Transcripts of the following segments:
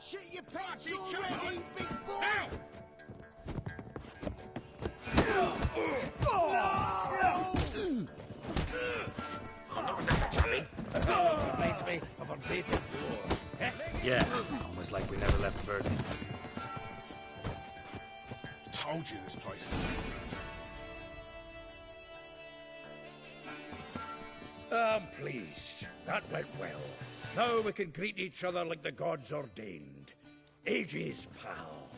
Shit your pants already, big boy! Now! Reminds me of our basic floor. Yeah, almost like we never left Verdun. Told you this place. I'm pleased. That went well. Now we can greet each other like the gods ordained. Ages, pal.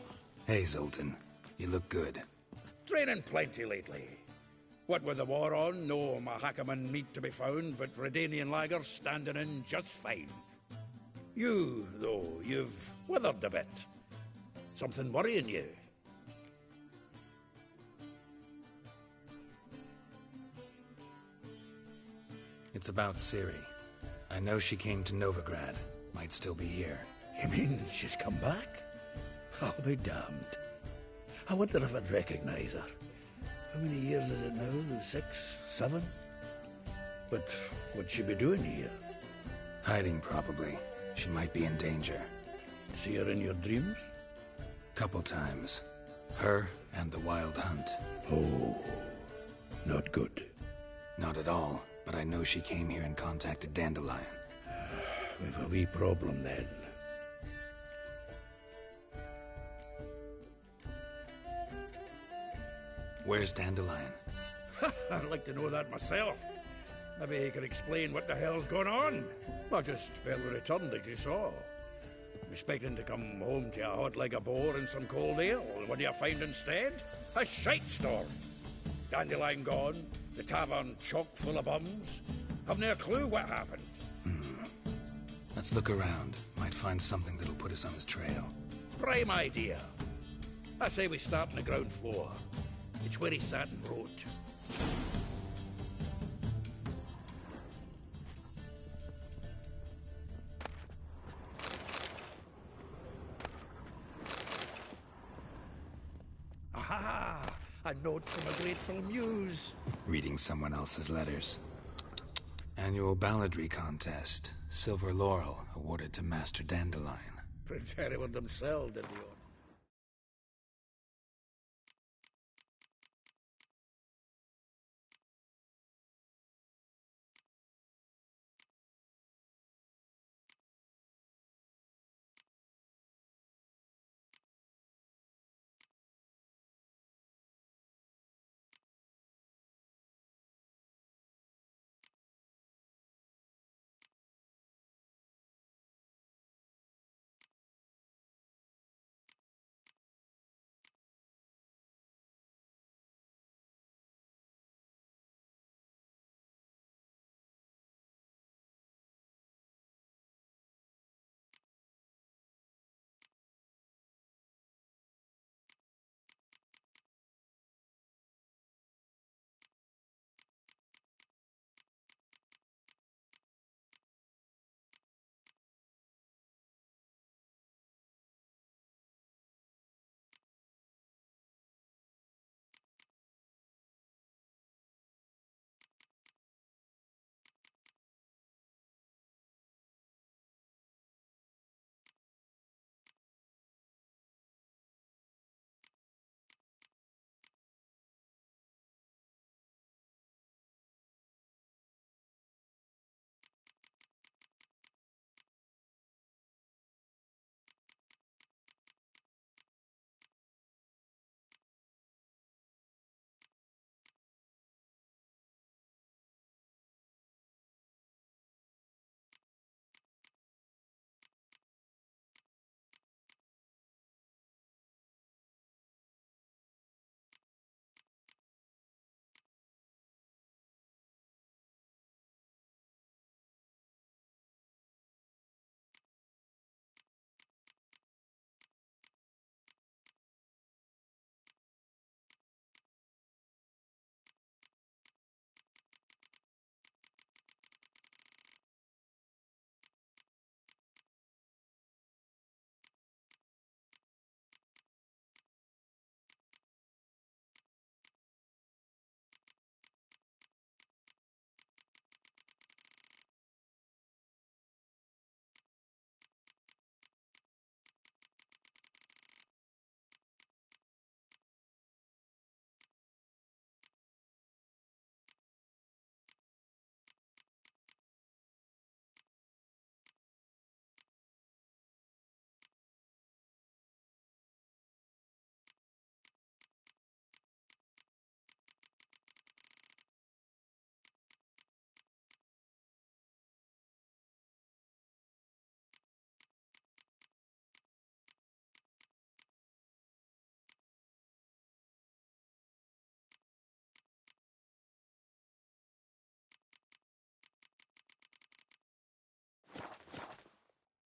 Hey, Zoltan. You look good. Training plenty lately. What with the war on, no Mahakaman meat to be found, but Redanian lagers standing in just fine. You, though, you've withered a bit. Something worrying you? It's about Ciri. I know she came to Novigrad. Might still be here. You mean she's come back? I'll be damned. I wonder if I'd recognize her. How many years is it now? 6, 7? But what'd she be doing here? Hiding, probably. She might be in danger. See her in your dreams? Couple times. Her and the Wild Hunt. Oh, not good. Not at all, but I know she came here and contacted Dandelion. We've a wee problem then. Where's Dandelion? I'd like to know that myself. Maybe he could explain what the hell's going on. Not just barely returned, as you saw. Expecting to come home to a hot like a boar and some cold ale. What do you find instead? A shite storm. Dandelion gone, the tavern chock full of bums. Have no clue what happened. Let's look around. Might find something that'll put us on his trail. Prime idea. I say we start on the ground floor. It's where he sat and wrote. Aha! A note from a grateful muse. Reading someone else's letters. Annual balladry contest. Silver Laurel awarded to Master Dandelion. Prince Hereward himself did the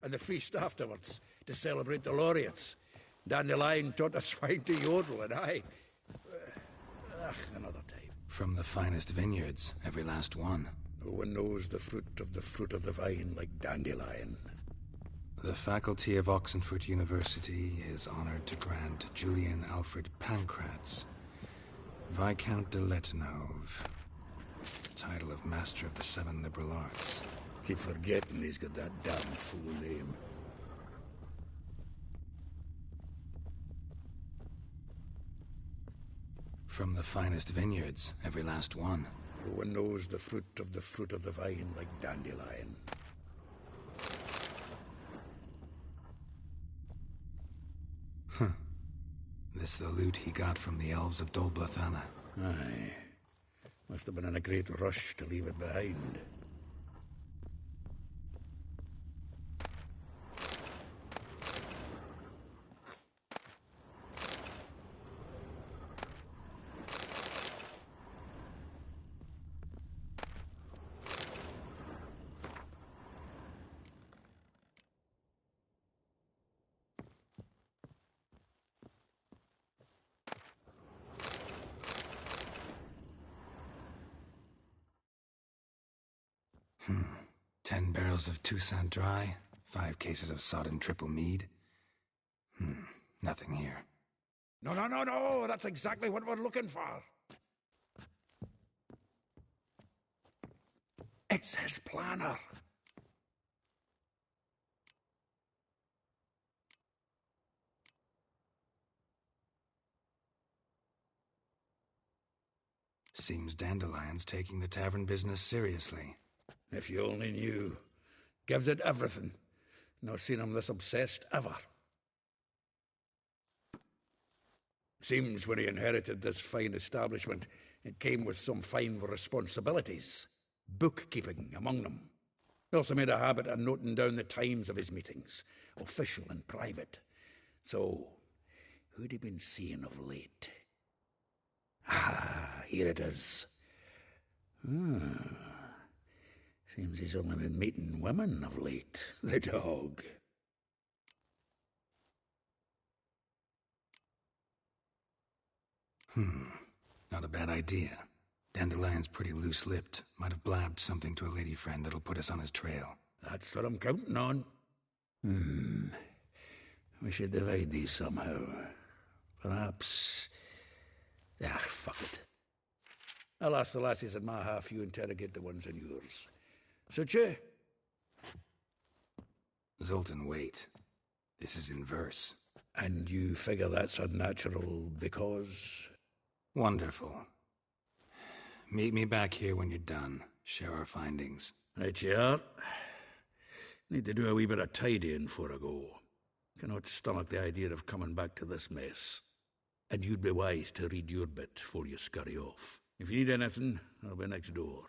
and the feast afterwards to celebrate the laureates. Dandelion taught the swine to yodel, and another time. From the finest vineyards, every last one. No one knows the fruit of the vine like Dandelion. The faculty of Oxenfurt University is honored to grant Julian Alfred Pancratz, Viscount de Letonov, the title of Master of the Seven Liberal Arts. Keep forgetting he's got that damn fool name. From the finest vineyards, every last one. No one knows the fruit of the vine like Dandelion. This the loot he got from the elves of Dol Blathanna. Aye. Must have been in a great rush to leave it behind. Hmm. 10 barrels of Toussaint Dry, 5 cases of sodden triple mead. Nothing here. No, that's exactly what we're looking for. It's his planner. Seems Dandelion's taking the tavern business seriously. If you only knew. Gives it everything. Not seen him this obsessed ever. Seems when he inherited this fine establishment, it came with some fine responsibilities. Bookkeeping among them. He also made a habit of noting down the times of his meetings, official and private. So, who'd he been seeing of late? Here it is. Seems he's only been meeting women of late, the dog. Not a bad idea. Dandelion's pretty loose-lipped. Might have blabbed something to a lady friend that'll put us on his trail. That's what I'm counting on. We should divide these somehow. Perhaps... fuck it. I'll ask the lassies in my half, you interrogate the ones in yours. Suit you? Zoltan, wait. This is in verse. And you figure that's unnatural because... Wonderful. Meet me back here when you're done. Share our findings. Right you are. Need to do a wee bit of tidying before I go. Cannot stomach the idea of coming back to this mess. And you'd be wise to read your bit before you scurry off. If you need anything, I'll be next door.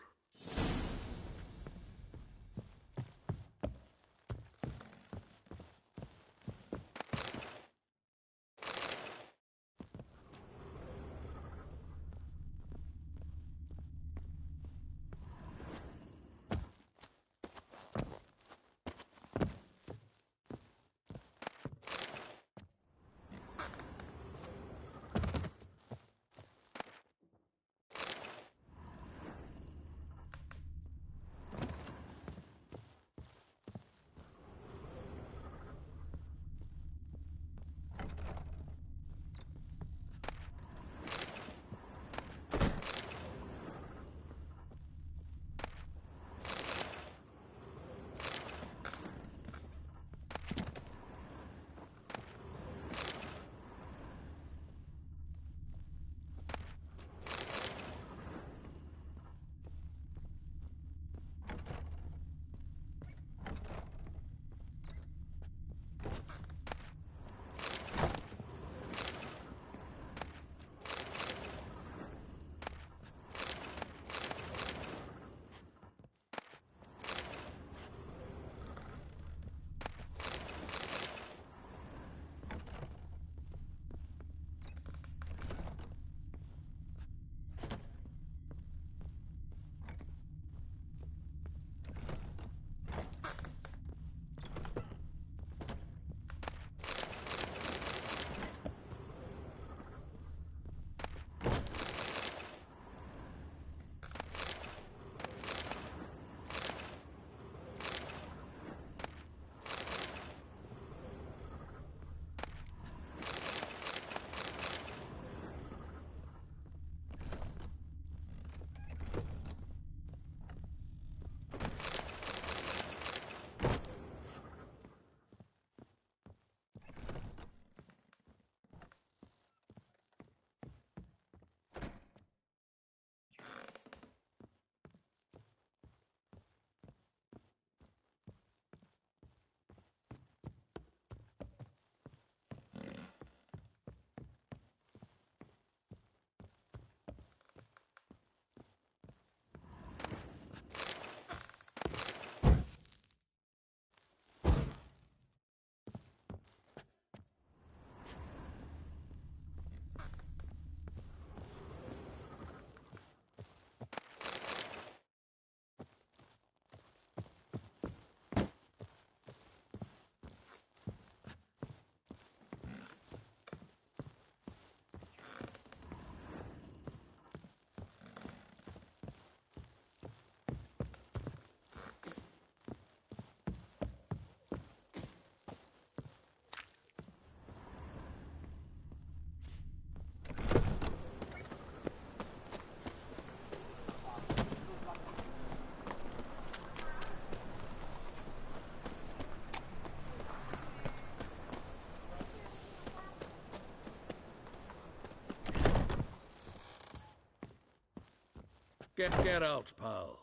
Get out, pal.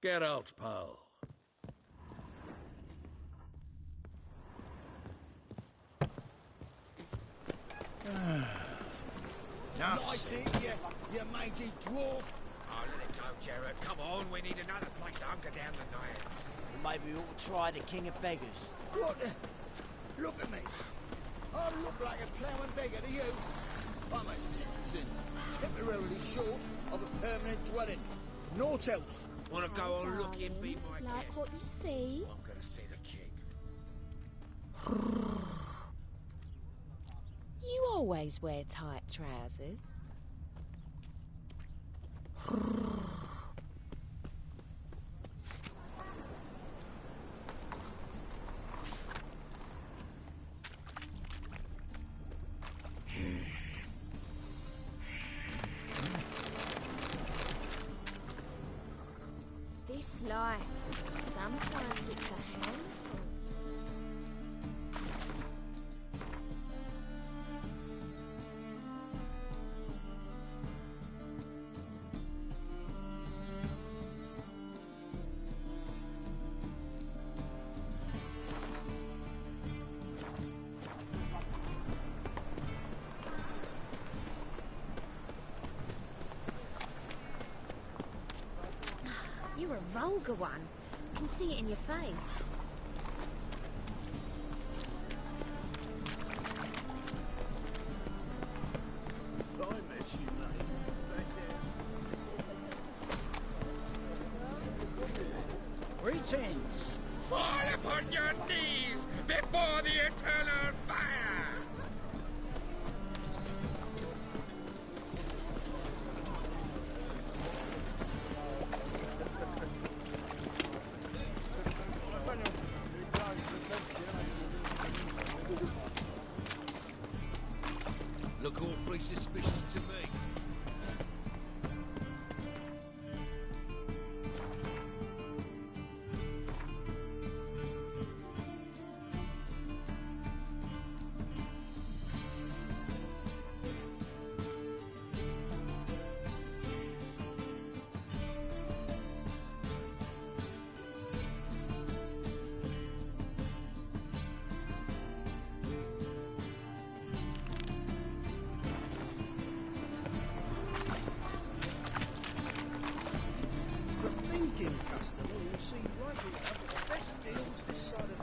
Get out, pal. Nice it, you mangy dwarf. Oh, let it go, Jared. Come on, we need another place to hunker down the night. Maybe we ought to try the King of Beggars. What the... Look at me. I look like a ploughing beggar to you. I'm a citizen, temporarily short of a permanent dwelling. Naught else. Wanna go on looking, be my like guest? what you see? I'm gonna see the king. You always wear tight trousers. This life, sometimes it's a handful. You're a vulgar one. I can see it in your face. Greetings! Fall upon your knees before the eternal fire! Look awfully suspicious to me. The thinking customer will see right away that the best deals this side of the...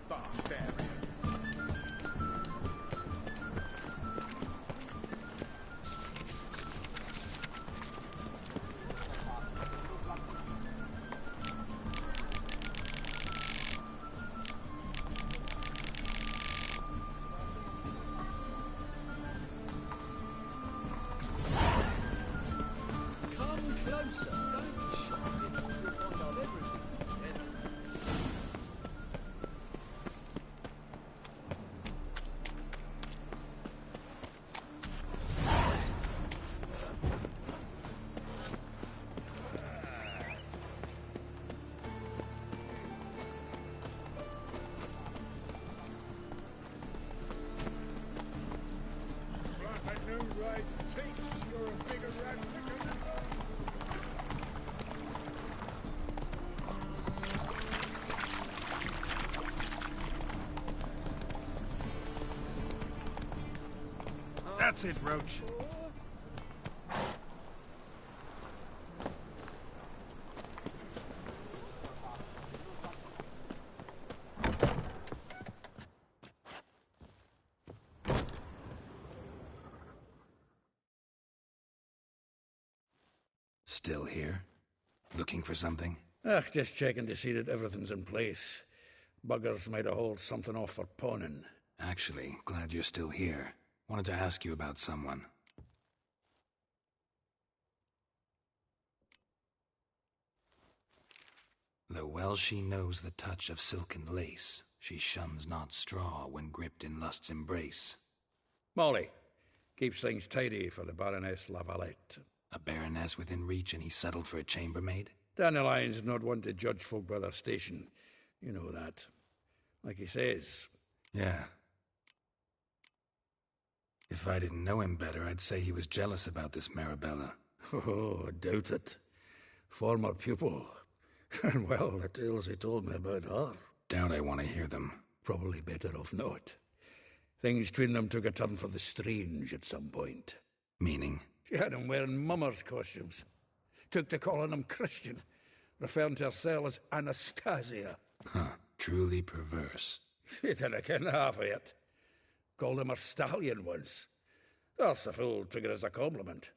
Barbarian. Come closer, don't be shy. You'll find out everything. Like a new ride's teeth. You're a bigger rat quicker than That's it, Roach. Still here? Looking for something? Just checking to see that everything's in place. Buggers might have hauled something off for pawning. Actually, glad you're still here. Wanted to ask you about someone. Though well she knows the touch of silken lace, she shuns not straw when gripped in lust's embrace. Molly keeps things tidy for the Baroness Lavalette. A baroness within reach and he settled for a chambermaid? Dandelion's not one to judge folk by their station. You know that. Like he says. Yeah, If I didn't know him better, I'd say he was jealous about this Marabella. Oh, I doubt it. Former pupil. And well, the tales he told me about her. Doubt I want to hear them. Probably better off not. Things between them took a turn for the strange at some point. Meaning? She had him wearing mummers' costumes. Took to calling him Christian, referring to herself as Anastasia. Huh, truly perverse. He didn't ken half of it. Called him her stallion once. That's the fool took it as a compliment,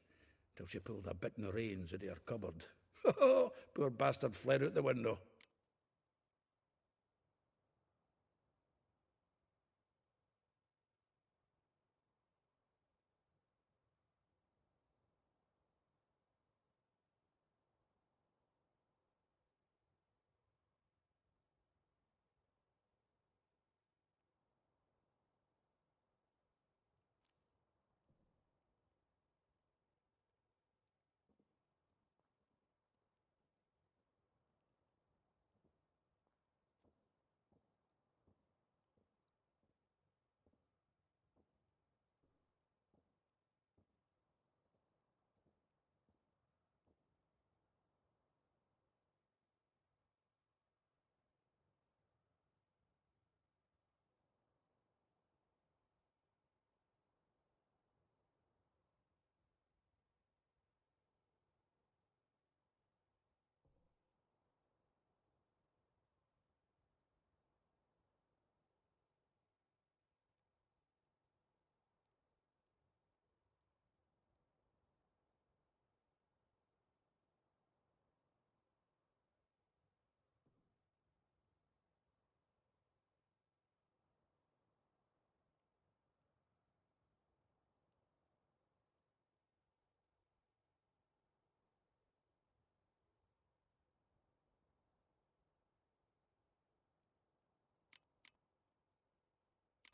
till she pulled a bit in the reins into her cupboard. Oh, poor bastard fled out the window.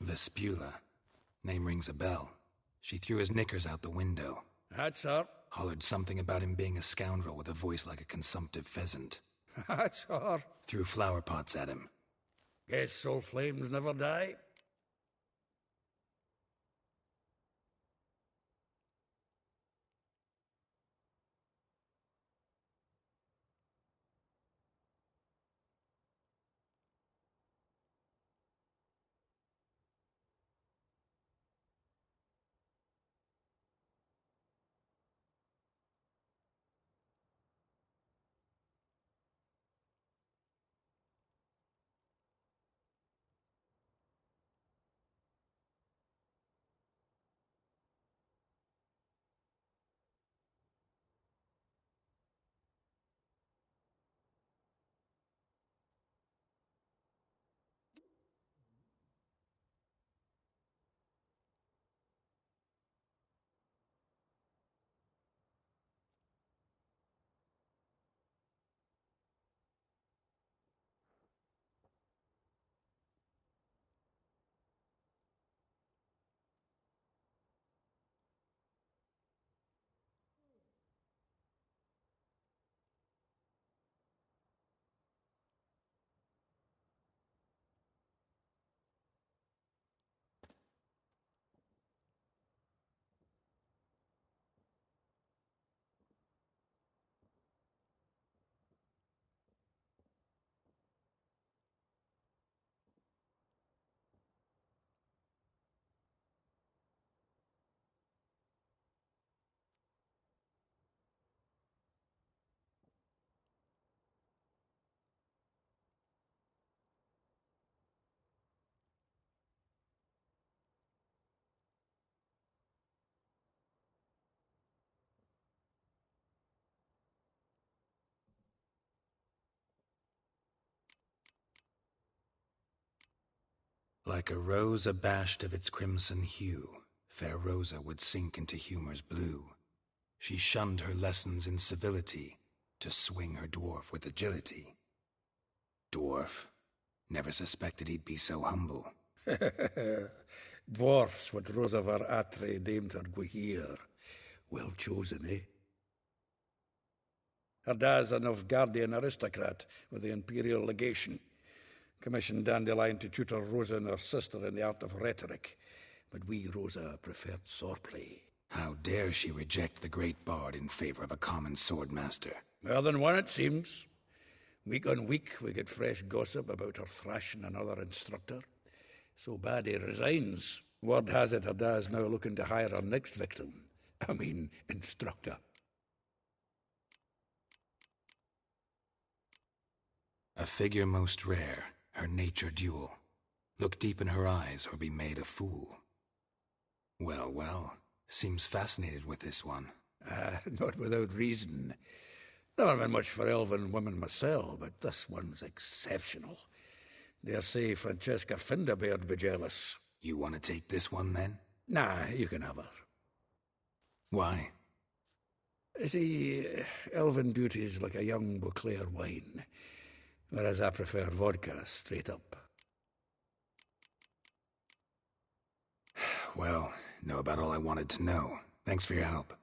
Vespula. Name rings a bell. She threw his knickers out the window. That's her. Hollered something about him being a scoundrel with a voice like a consumptive pheasant. That's her. Threw flower pots at him. Guess soul flames never die. Like a rose abashed of its crimson hue, fair Rosa would sink into humor's blue. She shunned her lessons in civility, to swing her dwarf with agility. Dwarf. Never suspected he'd be so humble. Dwarfs what Rosavar Atre named her Gwahir. Well chosen, eh? Her dad's a Novgardian aristocrat with the Imperial Legation. Commissioned Dandelion to tutor Rosa and her sister in the art of rhetoric. but we Rosa preferred swordplay. How dare she reject the great bard in favor of a common swordmaster? More than one, it seems. Week on week, we get fresh gossip about her thrashing another instructor. So bad he resigns. Word has it her dad's now looking to hire her next victim. I mean, instructor. A figure most rare, her nature dual. Look deep in her eyes or be made a fool. Well, well, seems fascinated with this one. Not without reason. Never been much for elven women myself, but this one's exceptional. Dare say Francesca Finderbeard be jealous. You want to take this one, then? Nah, you can have her. Why? See, elven beauty's like a young Beauclair wine, whereas I prefer vodka straight up. Well, know about all I wanted to know. Thanks for your help.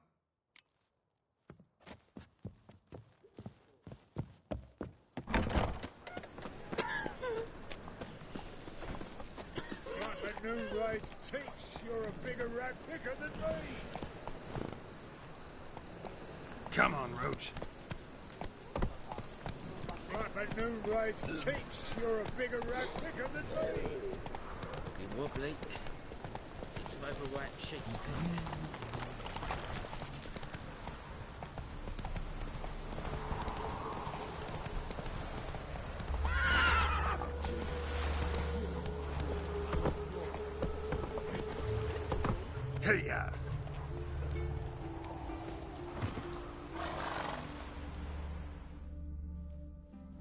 Like the new rights teach, you're a bigger rat picker than me. Come on, Roach. Like the new rights teach, you're a bigger rat picker than me. Looking wobbly. Need some overripe sheep. Hey-ya!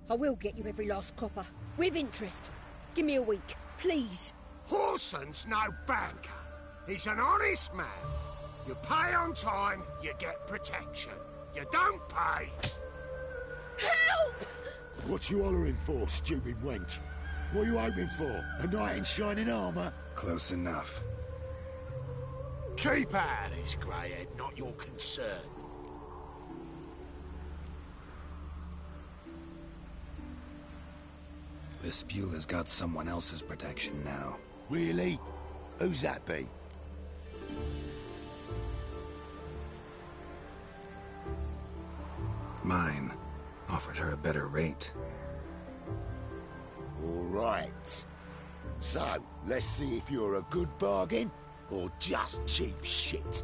I will get you every last copper, with interest. Give me a week, please. Horson's no banker. He's an honest man. You pay on time, you get protection. You don't pay. Help! What you hollering for, stupid wench? What are you hoping for? A knight in shining armour? Close enough. Keep out of this, Greyhead, not your concern. The Spula's got someone else's protection now. Really? Who's that be? Mine. Offered her a better rate. All right. So, let's see if you're a good bargain or just cheap shit.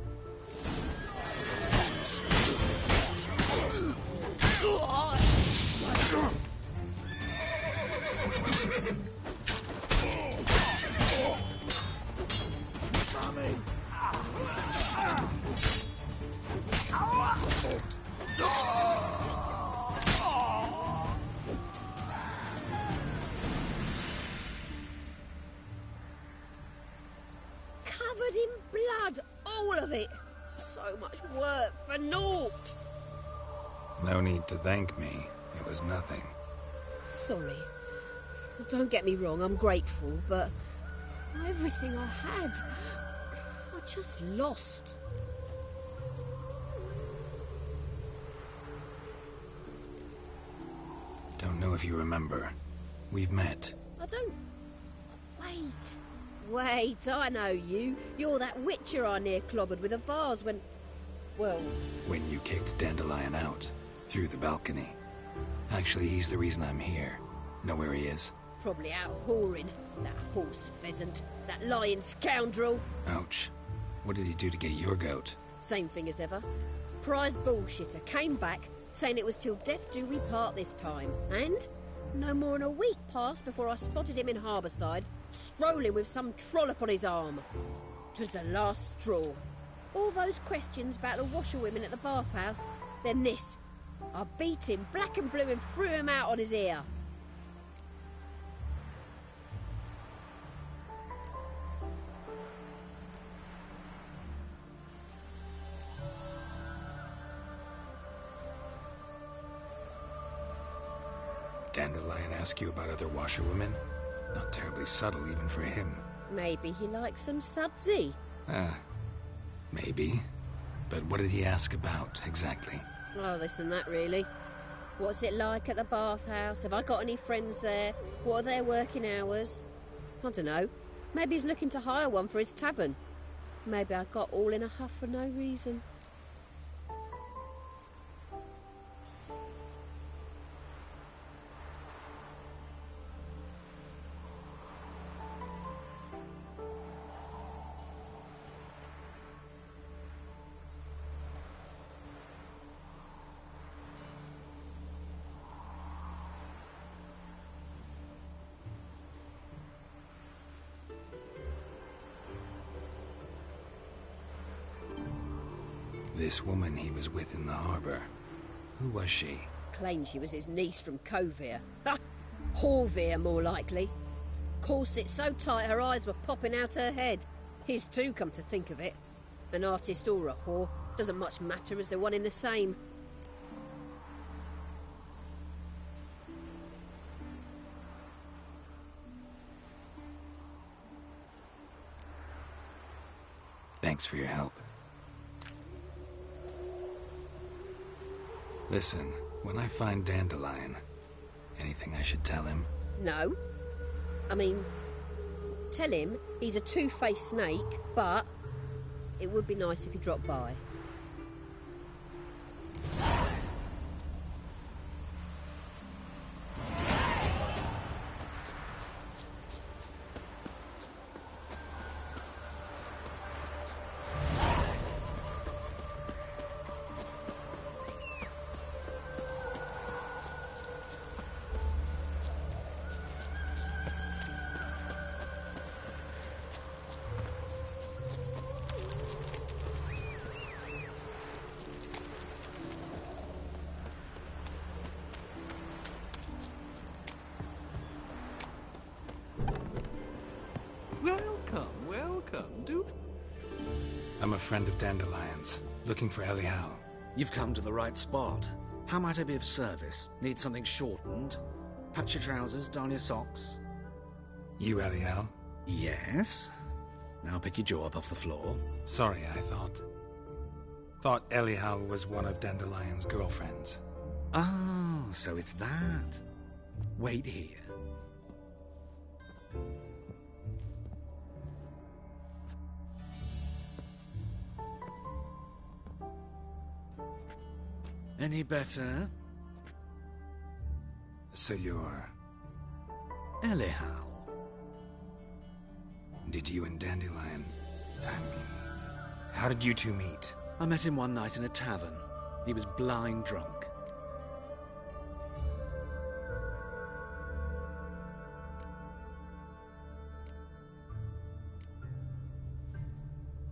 Covered in blood, all of it. So much work for naught. No need to thank me. It was nothing. Sorry. Don't get me wrong, I'm grateful, but everything I had, I just lost. Don't know if you remember. We've met. I don't... Wait, I know you. You're that witcher I near clobbered with a vase when... Well... When you kicked Dandelion out. Through the balcony. Actually, he's the reason I'm here. Know where he is? Probably out whoring. That horse pheasant. That lying scoundrel. Ouch. What did he do to get your goat? Same thing as ever. Prize bullshitter came back, saying it was till death do we part this time. And no more than a week passed before I spotted him in Harbourside, strolling with some trollop on his arm. 'Twas the last straw. All those questions about the washerwomen at the bathhouse, then this. I beat him black and blue and threw him out on his ear. Dandelion ask you about other washerwomen? Not terribly subtle even for him. Maybe he likes some sudsy. Maybe. But what did he ask about, exactly? Oh, this and that, really. What's it like at the bathhouse? Have I got any friends there? What are their working hours? I don't know. Maybe he's looking to hire one for his tavern. Maybe I got all in a huff for no reason. This woman he was with in the harbour. Who was she? Claimed she was his niece from Kovir. Ha! Horvir, more likely. Corset so tight her eyes were popping out her head. His too, come to think of it. An artist or a whore. Doesn't much matter as they're one in the same. Thanks for your help. Listen, when I find Dandelion, anything I should tell him? No. I mean, tell him he's a two-faced snake, but it would be nice if he dropped by. I'm a friend of Dandelion's, looking for Elial. You've come to the right spot. How might I be of service? Need something shortened? Patch your trousers, darn your socks. You Elial? Yes. Now pick your jaw up off the floor. Sorry, I thought Elial was one of Dandelion's girlfriends. Oh, so it's that. Wait here. Any better? So you're... Elial. Did you and Dandelion... how did you two meet? I met him one night in a tavern. He was blind drunk.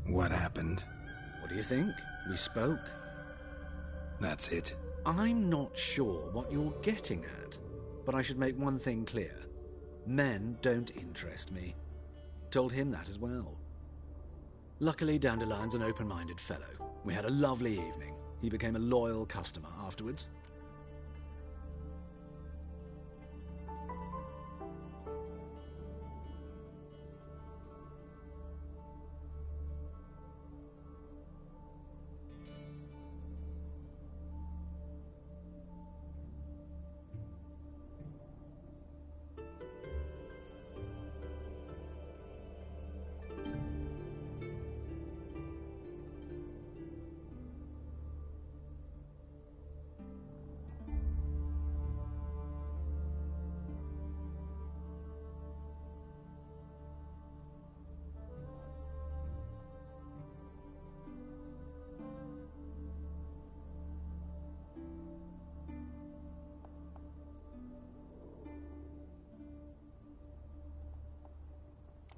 What happened? What do you think? We spoke. That's it. I'm not sure what you're getting at, but I should make one thing clear. Men don't interest me. Told him that as well. Luckily, Dandelion's an open-minded fellow. We had a lovely evening. He became a loyal customer afterwards.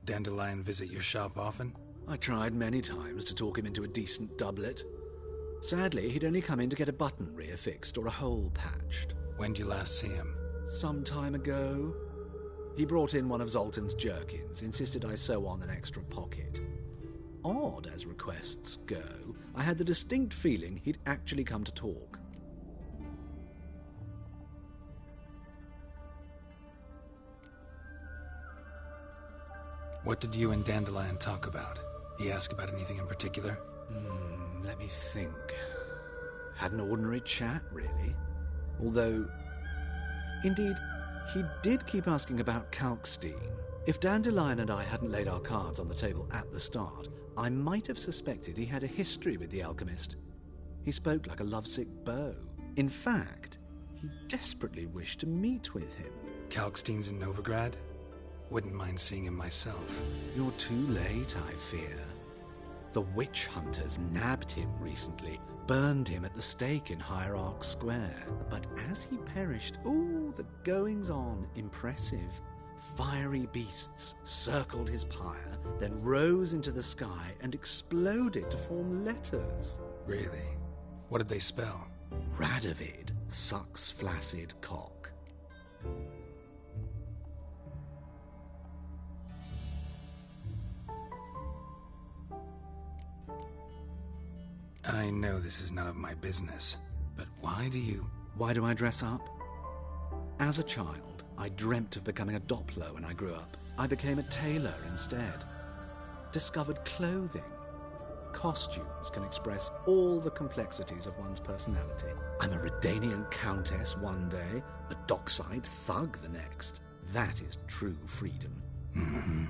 Dandelion visit your shop often? I tried many times to talk him into a decent doublet. Sadly, he'd only come in to get a button reaffixed or a hole patched. When did you last see him? Some time ago. He brought in one of Zoltan's jerkins, insisted I sew on an extra pocket. Odd as requests go, I had the distinct feeling he'd actually come to talk. What did you and Dandelion talk about? He asked about anything in particular? Let me think. Had an ordinary chat, really. Although, indeed, he did keep asking about Kalkstein. If Dandelion and I hadn't laid our cards on the table at the start, I might have suspected he had a history with the alchemist. He spoke like a lovesick beau. In fact, he desperately wished to meet with him. Kalkstein's in Novigrad? Wouldn't mind seeing him myself. You're too late, I fear. The witch hunters nabbed him recently, burned him at the stake in Hierarch Square. But as he perished, the goings-on impressive. Fiery beasts circled his pyre, then rose into the sky and exploded to form letters. Really? What did they spell? Radovid sucks flaccid cock. I know this is none of my business, but why do I dress up? As a child, I dreamt of becoming a Doppler when I grew up. I became a tailor instead. Discovered clothing. Costumes can express all the complexities of one's personality. I'm a Redanian countess one day, a dockside thug the next. That is true freedom. Mm-hmm.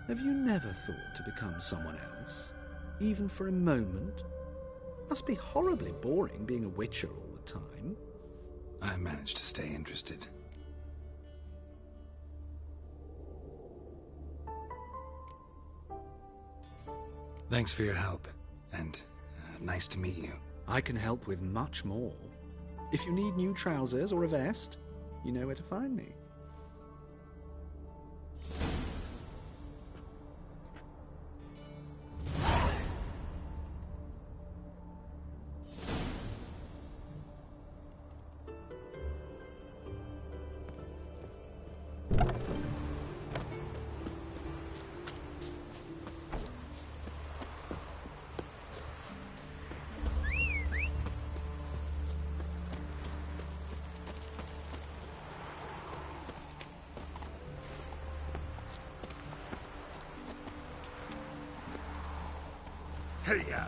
Have you never thought to become someone else? Even for a moment? Must be horribly boring being a witcher all the time. I managed to stay interested. Thanks for your help, and nice to meet you. I can help with much more. If you need new trousers or a vest, you know where to find me. Hey-ya!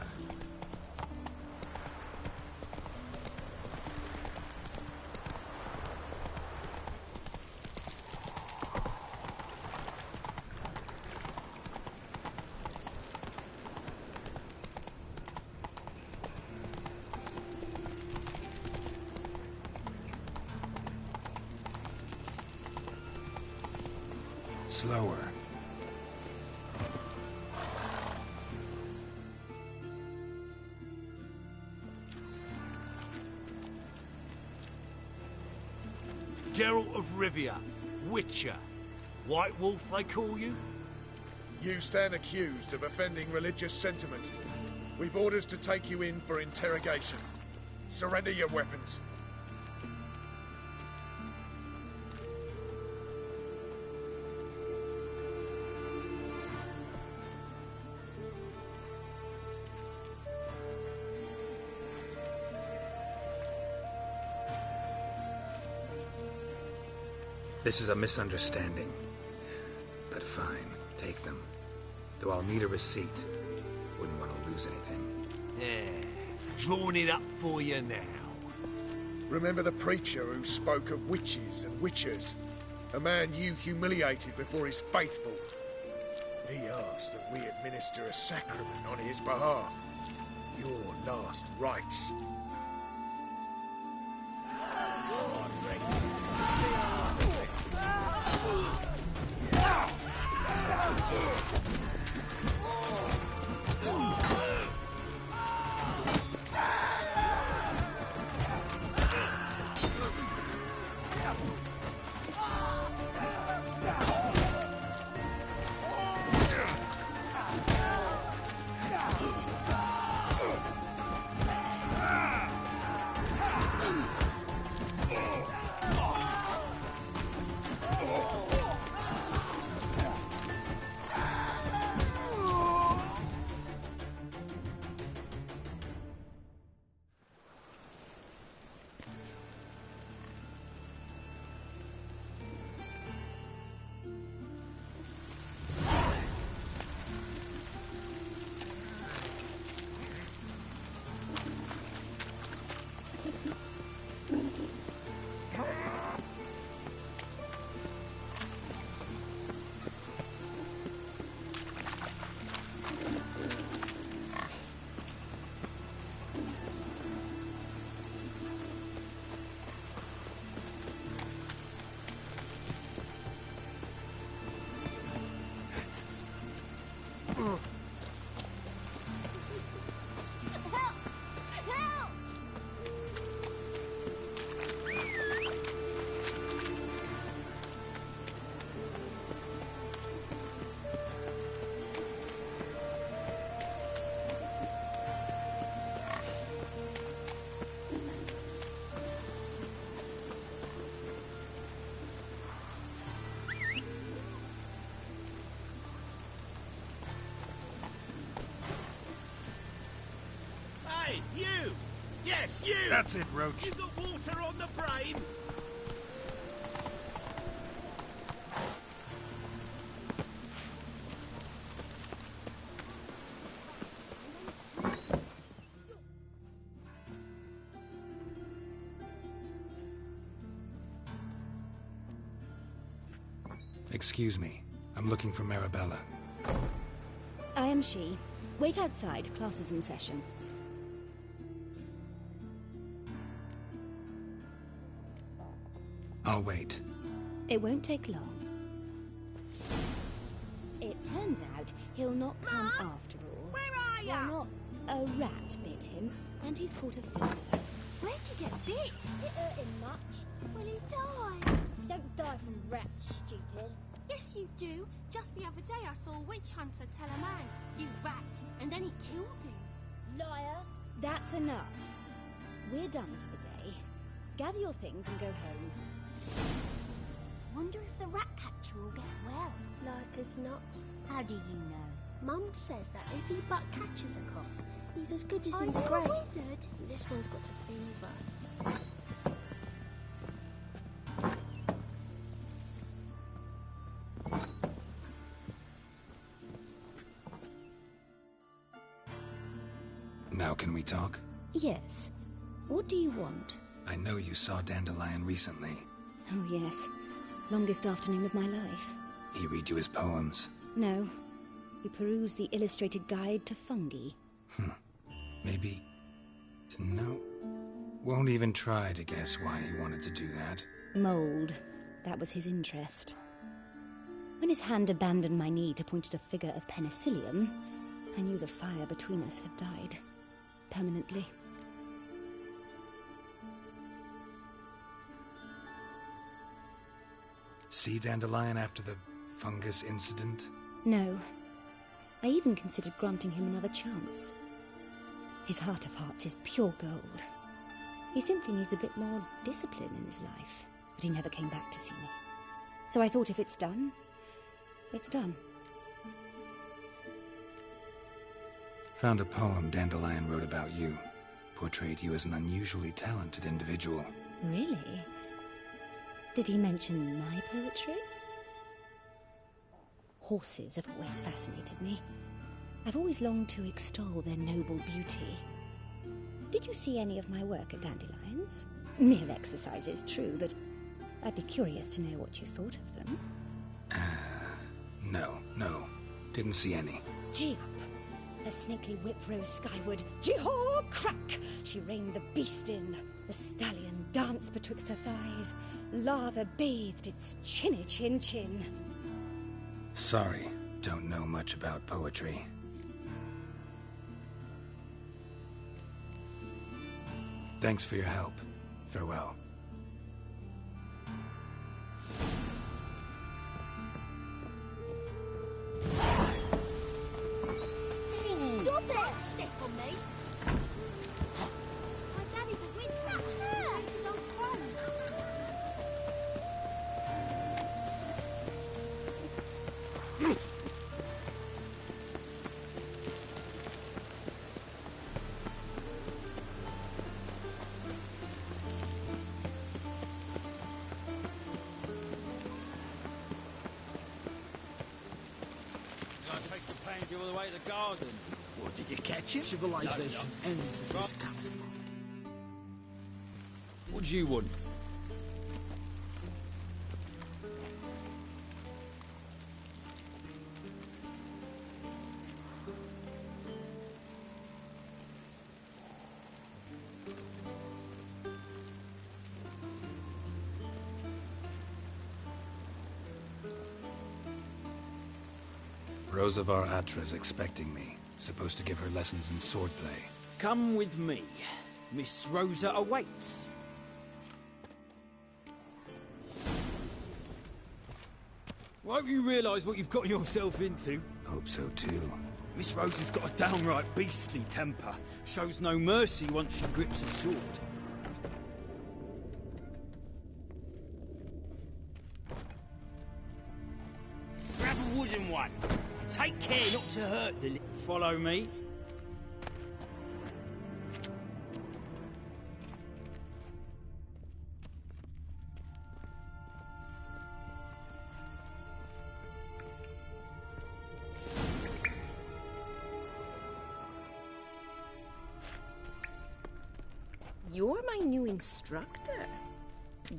Slower. Geralt of Rivia, Witcher. White Wolf, they call you? You stand accused of offending religious sentiment. We've orders to take you in for interrogation. Surrender your weapons. This is a misunderstanding. But fine, take them. Though I'll need a receipt. Wouldn't want to lose anything. Yeah, drawing it up for you now. Remember the preacher who spoke of witches and witchers? A man you humiliated before his faithful. He asked that we administer a sacrament on his behalf. Your last rites. Help! Hey, you! Yes, you! That's it, Roach. You got water on the brain? Excuse me. I'm looking for Marabella. I am she. Wait outside. Class is in session. I'll wait. It won't take long. It turns out he'll not come after all. Where are ya? Why not? A rat bit him, and he's caught a fever. Where'd you get bit? It hurt him much. Will he die? You don't die from rats, stupid. Yes, you do. Just the other day I saw a witch hunter tell a man, "You rat," and then he killed him. Liar. That's enough. We're done for the day. Gather your things and go home. Wonder if the rat catcher will get well. Like as not. How do you know? Mum says that if he but catches a cough, he's as good as Are in the you a grave. wizard? This one's got a fever. Now can we talk? Yes. What do you want? I know you saw Dandelion recently. Oh, yes. Longest afternoon of my life. He read you his poems. No. We perused the illustrated guide to fungi. Maybe... No. Won't even try to guess why he wanted to do that. Mold. That was his interest. When his hand abandoned my knee to point at a figure of penicillium, I knew the fire between us had died. Permanently. See Dandelion after the fungus incident? No. I even considered granting him another chance. His heart of hearts is pure gold. He simply needs a bit more discipline in his life. But he never came back to see me. So I thought if it's done, it's done. Found a poem Dandelion wrote about you. Portrayed you as an unusually talented individual. Really? Did he mention my poetry? Horses have always fascinated me. I've always longed to extol their noble beauty. Did you see any of my work at Dandelions? Mere exercises, true, but I'd be curious to know what you thought of them. No. Didn't see any. Gee up! Her snakely whip rose skyward. Jee-haw! Crack! She reined the beast in. The stallion danced betwixt her thighs. Lather bathed its chinny chin. Sorry, don't know much about poetry. Thanks for your help. Farewell. Stop it! Stick on me! My daddy's a witch hunter. He chases old crows. I takes the pansy all the way to the garden. What, did you catch him? Civilization ends in this capital. What do you want? Rosavar Atra's expecting me. Supposed to give her lessons in swordplay. Come with me. Miss Rosa awaits. Won't you realise what you've got yourself into? Hope so too. Miss Rosa's got a downright beastly temper. Shows no mercy once she grips a sword. Grab a wooden one. Take care not to hurt the Follow me. You're my new instructor.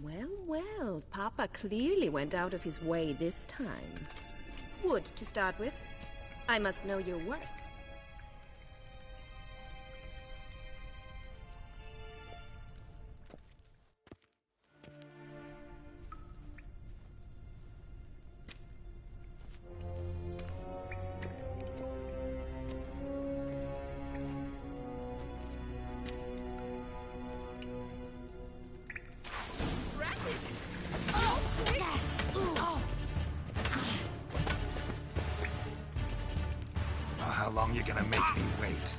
Well, well, Papa clearly went out of his way this time. Wood, to start with. I must know your work. How long you gonna make me wait?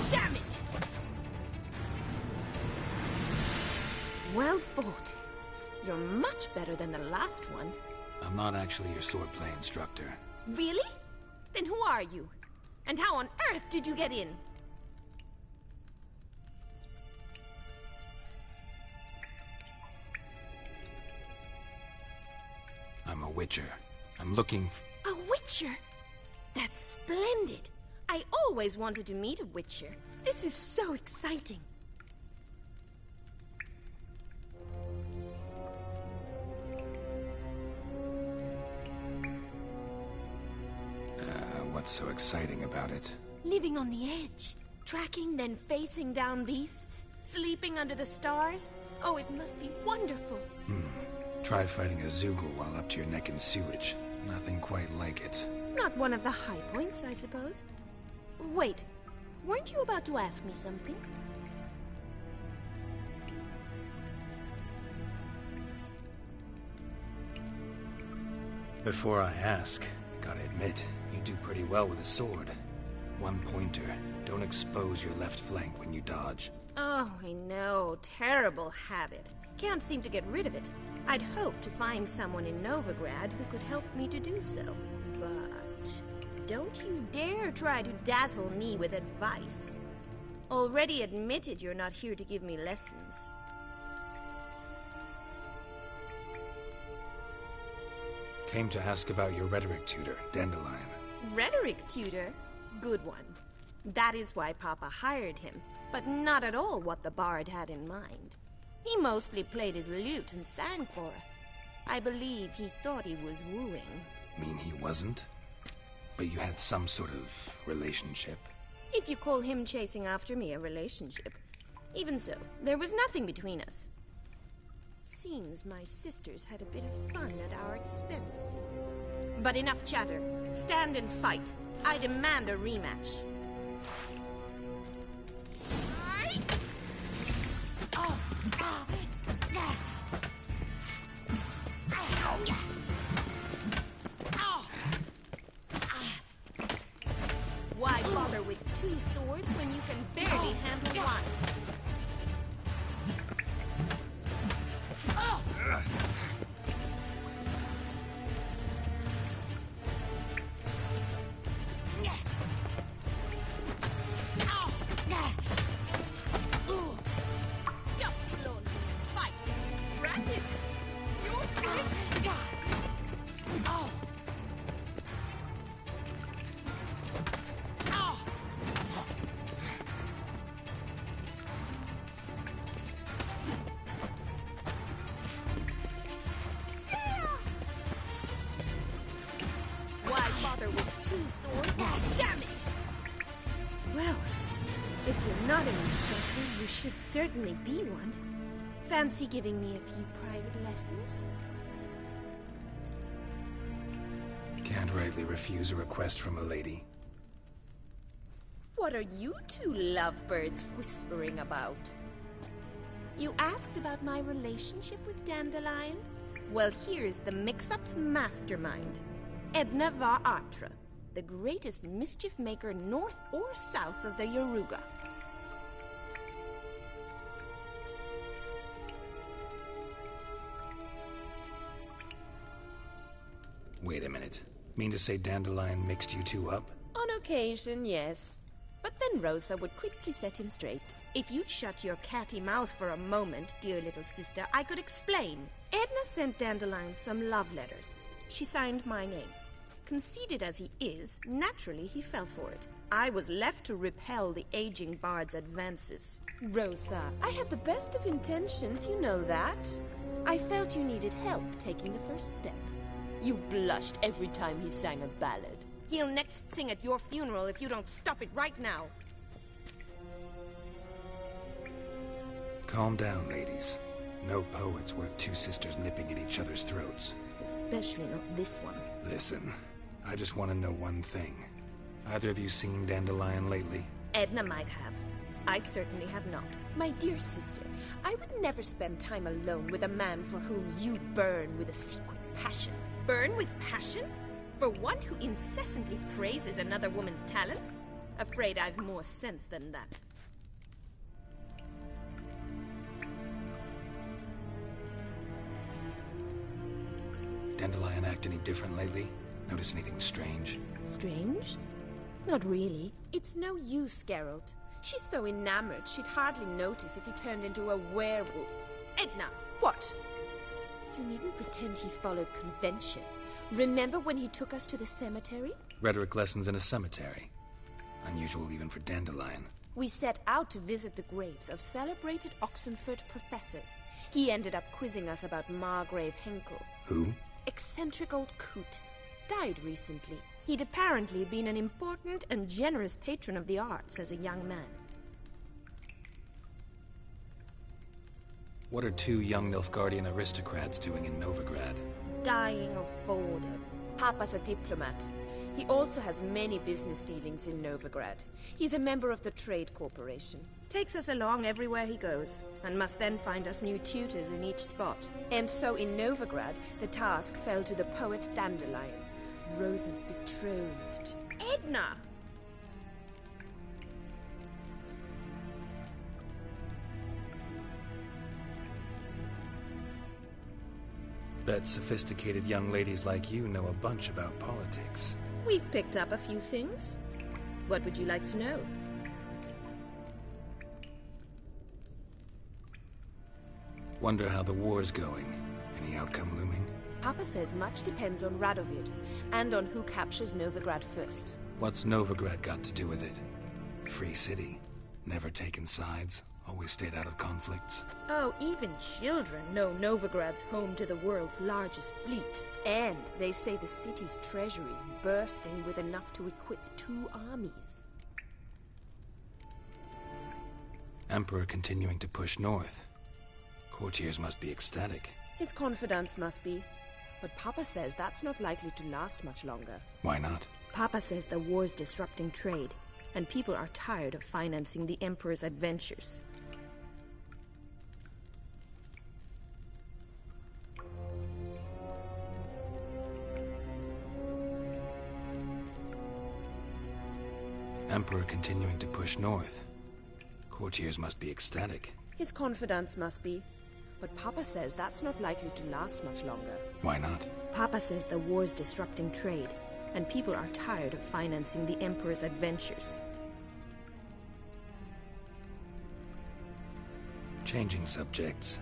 Damn it! Well fought. You're much better than the last one. I'm not actually your swordplay instructor. Really? Then who are you? And how on earth did you get in? I'm a witcher. I'm looking A witcher? That's splendid. I always wanted to meet a witcher. This is so exciting. What's so exciting about it? Living on the edge. Tracking, then facing down beasts. Sleeping under the stars. Oh, it must be wonderful. Try fighting a Zoogle while up to your neck in sewage. Nothing quite like it. Not one of the high points, I suppose. Wait, weren't you about to ask me something? Before I ask, gotta admit, you do pretty well with a sword. One pointer. Don't expose your left flank when you dodge. Oh, I know. Terrible habit. Can't seem to get rid of it. I'd hoped to find someone in Novigrad who could help me to do so. But don't you dare try to dazzle me with advice. Already admitted you're not here to give me lessons. Came to ask about your rhetoric tutor, Dandelion. Rhetoric tutor? Good one. That is why Papa hired him, but not at all what the bard had in mind. He mostly played his lute and sang for us. I believe he thought he was wooing. Mean he wasn't? But you had some sort of relationship? If you call him chasing after me a relationship. Even so, there was nothing between us. Seems my sisters had a bit of fun at our expense. But enough chatter. Stand and fight. I demand a rematch. Why bother with two swords when you can barely handle one? Stop, Lord. Fight. Grant it. not an instructor, you should certainly be one. Fancy giving me a few private lessons? Can't rightly refuse a request from a lady. What are you two lovebirds whispering about? You asked about my relationship with Dandelion? Well, here's the mix-up's mastermind. Edna Va Atra, the greatest mischief maker north or south of the Yaruga. Wait a minute. Mean to say Dandelion mixed you two up? On occasion, yes. But then Rosa would quickly set him straight. If you'd shut your catty mouth for a moment, dear little sister, I could explain. Edna sent Dandelion some love letters. She signed my name. Conceited as he is, naturally he fell for it. I was left to repel the aging bard's advances. Rosa, I had the best of intentions, you know that. I felt you needed help taking the first step. You blushed every time he sang a ballad. He'll next sing at your funeral if you don't stop it right now. Calm down, ladies. No poet's worth two sisters nipping at each other's throats. Especially not this one. Listen, I just want to know one thing. Either of you seen Dandelion lately? Edna might have. I certainly have not. My dear sister, I would never spend time alone with a man for whom you burn with a secret passion. Burn with passion? For one who incessantly praises another woman's talents? Afraid I've more sense than that. Dandelion act any different lately? Notice anything strange? Strange? Not really. It's no use, Geralt. She's so enamored she'd hardly notice if he turned into a werewolf. Edna, what? You needn't pretend he followed convention. Remember when he took us to the cemetery? Rhetoric lessons in a cemetery. Unusual even for Dandelion. We set out to visit the graves of celebrated Oxenford professors. He ended up quizzing us about Margrave Henkel. Who? Eccentric old coot. Died recently. He'd apparently been an important and generous patron of the arts as a young man. What are two young Nilfgaardian aristocrats doing in Novigrad? Dying of boredom. Papa's a diplomat. He also has many business dealings in Novigrad. He's a member of the Trade Corporation. Takes us along everywhere he goes, and must then find us new tutors in each spot. And so in Novigrad, the task fell to the poet Dandelion, Rosa's betrothed. Edna! Bet sophisticated young ladies like you know a bunch about politics. We've picked up a few things. What would you like to know? Wonder how the war's going. Any outcome looming? Papa says much depends on Radovid, and on who captures Novigrad first. What's Novigrad got to do with it? Free city. Never taken sides. Always stayed out of conflicts. Oh, even children know Novigrad's home to the world's largest fleet. And they say the city's treasury is bursting with enough to equip 2 armies. Emperor continuing to push north. Courtiers must be ecstatic. His confidants must be. But Papa says that's not likely to last much longer. Why not? Papa says the war's disrupting trade, and people are tired of financing the Emperor's adventures. Emperor continuing to push north. Courtiers must be ecstatic. His confidants must be. But Papa says that's not likely to last much longer. Why not? Papa says the war's disrupting trade, and people are tired of financing the Emperor's adventures. Changing subjects.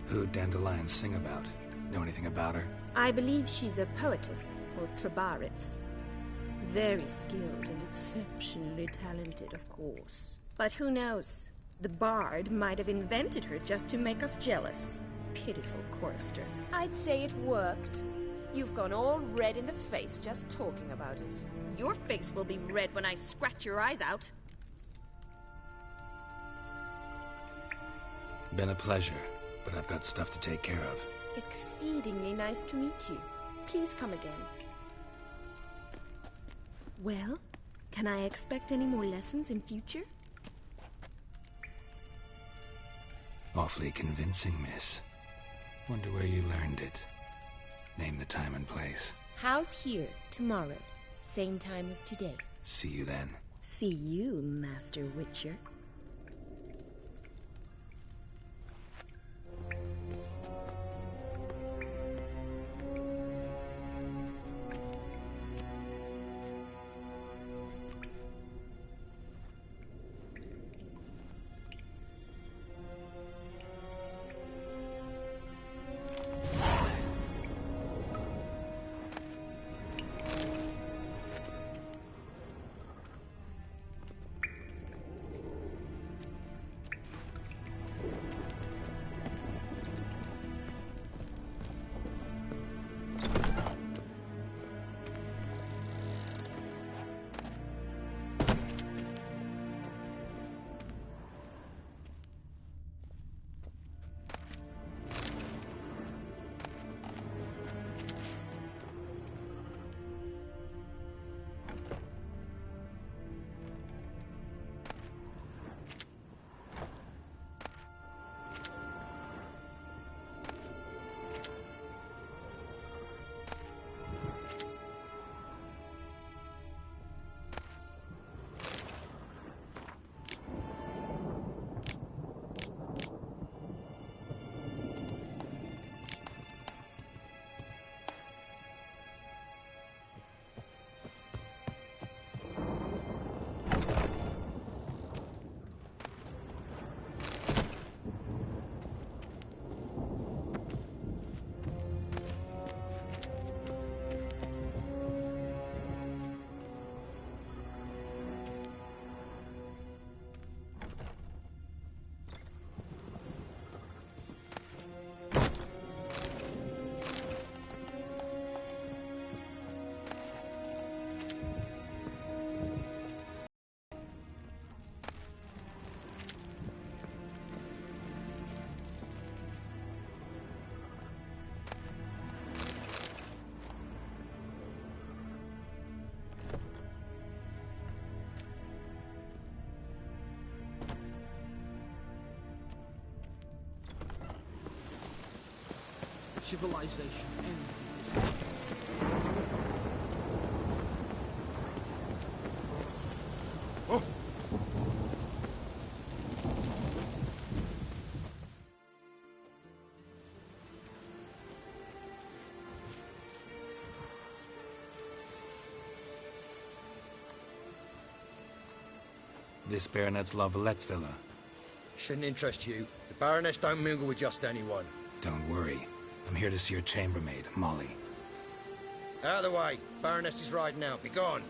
Who'd Dandelion sing about? Know anything about her? I believe she's a poetess, or Trebaritz. Very skilled and exceptionally talented, of course. But who knows? The bard might have invented her just to make us jealous. Pitiful chorister. I'd say it worked. You've gone all red in the face just talking about it. Your face will be red when I scratch your eyes out. Been a pleasure, but I've got stuff to take care of. Exceedingly nice to meet you. Please come again. Well, can I expect any more lessons in future? Awfully convincing, miss. Wonder where you learned it. Name the time and place. How's here, tomorrow? Same time as today. See you then. See you, Master Witcher. Civilization ends in this game. Oh! This Baronet's La Vallette's villa. Shouldn't interest you. The Baroness don't mingle with just anyone. Don't worry. I'm here to see your chambermaid, Molly. Out of the way. Baroness is riding out. Be gone.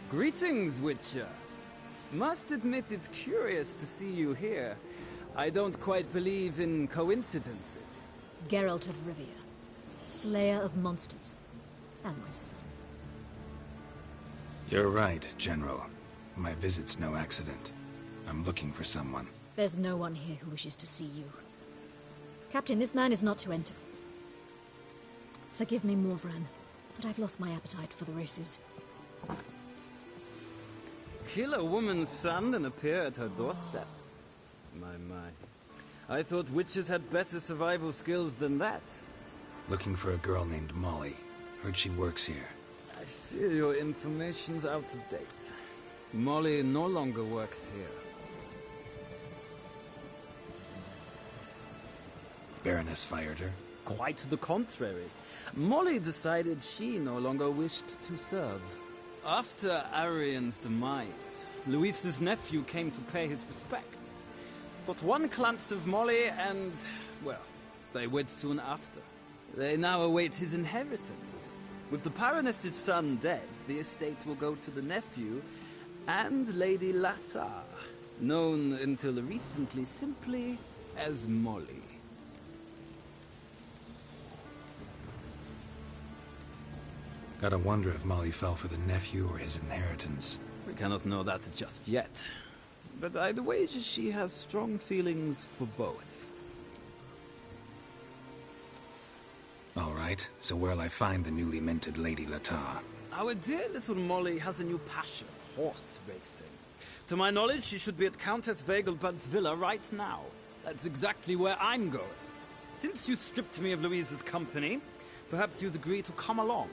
Greetings, Witcher. Must admit it's curious to see you here. I don't quite believe in coincidences. Geralt of Rivia, slayer of monsters, and my son. You're right, General. My visit's no accident. I'm looking for someone. There's no one here who wishes to see you. Captain, this man is not to enter. Forgive me, Morvran, but I've lost my appetite for the races. Kill a woman's son and appear at her doorstep? My. I thought witches had better survival skills than that. Looking for a girl named Molly. Heard she works here. I fear your information's out of date. Molly no longer works here. Baroness fired her? Quite the contrary. Molly decided she no longer wished to serve. After Arian's demise, Luis's nephew came to pay his respects. But one glance of Molly and, well, they wed soon after. They now await his inheritance. With the Baroness's son dead, the estate will go to the nephew and Lady Latar, known until recently simply as Molly. Gotta wonder if Molly fell for the nephew or his inheritance. We cannot know that just yet. But I'd wager she has strong feelings for both. All right, so where'll I find the newly minted Lady Latar? Our dear little Molly has a new passion, horse racing. To my knowledge, she should be at Countess Vegelbud's villa right now. That's exactly where I'm going. Since you stripped me of Louise's company, perhaps you'd agree to come along.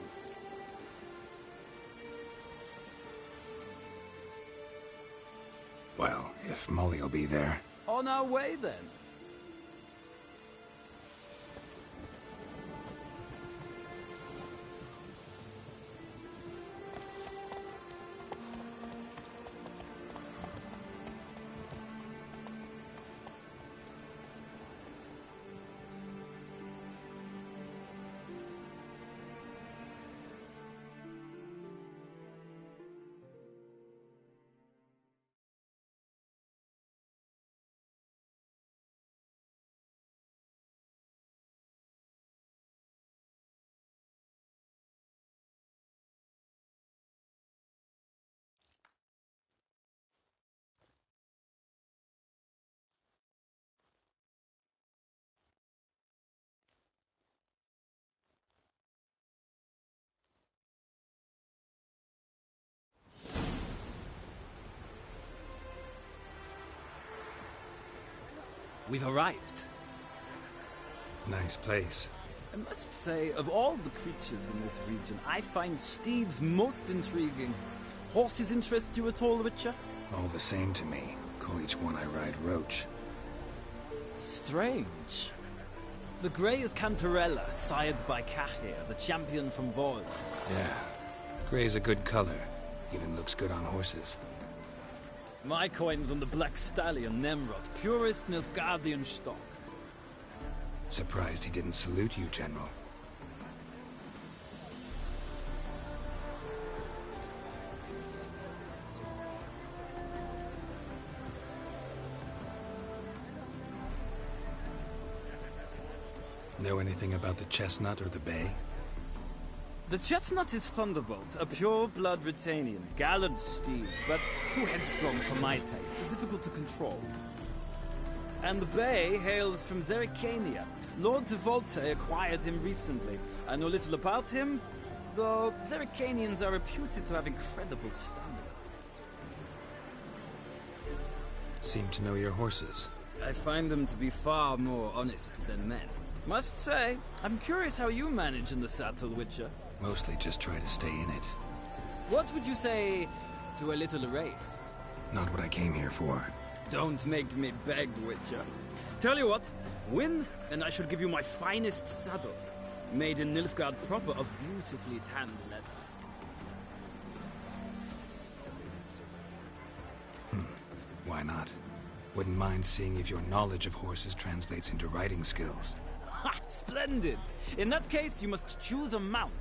Well, if Molly'll be there. On our way, then. We've arrived. Nice place. I must say, of all the creatures in this region, I find steeds most intriguing. Horses interest you at all, Witcher? All the same to me. Call each one I ride Roach. Strange. The grey is Cantarella, sired by Cahir, the champion from Volk. Yeah. Gray's a good color. Even looks good on horses. My coin's on the Black Stallion, Nemrod, purest Nilfgaardian stock. Surprised he didn't salute you, General. Know anything about the Chestnut or the Bay? The Chestnut is Thunderbolt, a pure-blood Retanian, gallant steed, but too headstrong for my taste, difficult to control. And the Bay hails from Zerrikania. Lord de Volte acquired him recently. I know little about him, though Zerrikanians are reputed to have incredible stamina. Seem to know your horses. I find them to be far more honest than men. Must say, I'm curious how you manage in the saddle, Witcher. Mostly just try to stay in it. What would you say to a little race? Not what I came here for. Don't make me beg, Witcher. Tell you what, win, and I shall give you my finest saddle. Made in Nilfgaard proper of beautifully tanned leather. Why not? Wouldn't mind seeing if your knowledge of horses translates into riding skills. Ha! Splendid! In that case, you must choose a mount.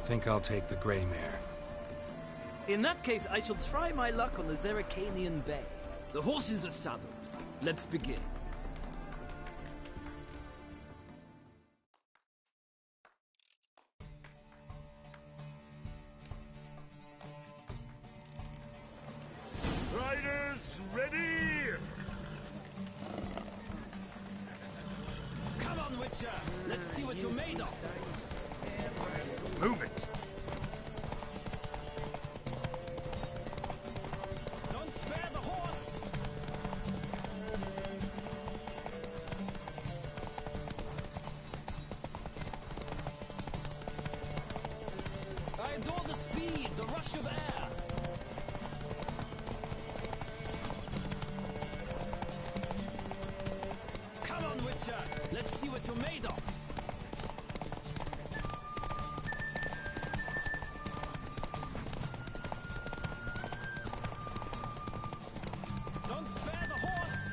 Think I'll take the Grey Mare. In that case, I shall try my luck on the Zerrikanian Bay. The horses are saddled. Let's begin. Riders, ready! Come on, Witcher! Let's see what you're made of! Move it! Don't spare the horse! I adore the speed, the rush of air! Come on, Witcher! Let's see what you're made of! Don't spare the horse!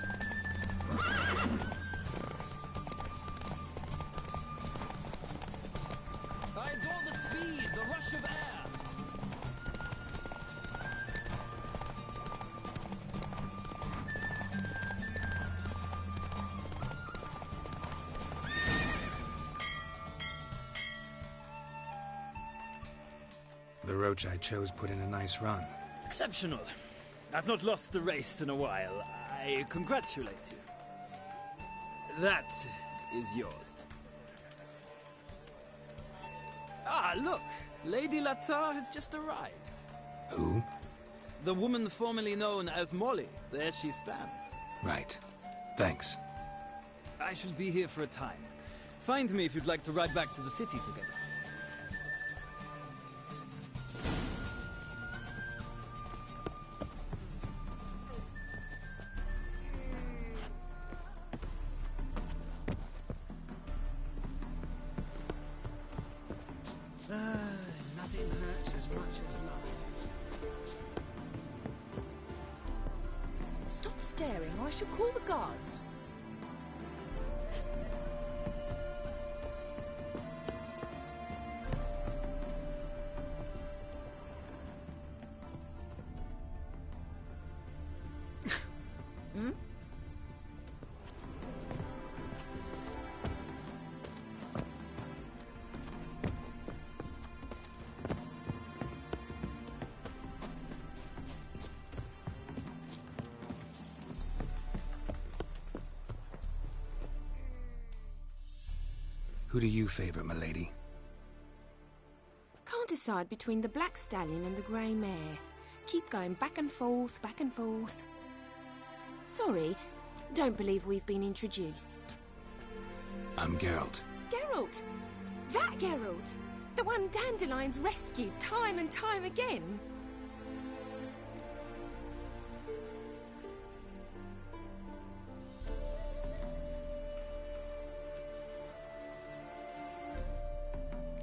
I adore the speed, brooch I chose put in a nice run. Exceptional. I've not lost a race in a while. I congratulate you. That is yours. Ah, look! Lady Latar has just arrived. Who? The woman formerly known as Molly. There she stands. Right. Thanks. I shall be here for a time. Find me if you'd like to ride back to the city together. Nothing hurts as much as life. Stop staring or I shall call the guards. Who do you favor, milady? Can't decide between the black stallion and the grey mare. Keep going back and forth, back and forth. Sorry, don't believe we've been introduced. I'm Geralt. Geralt! That Geralt! The one Dandelion's rescued time and time again.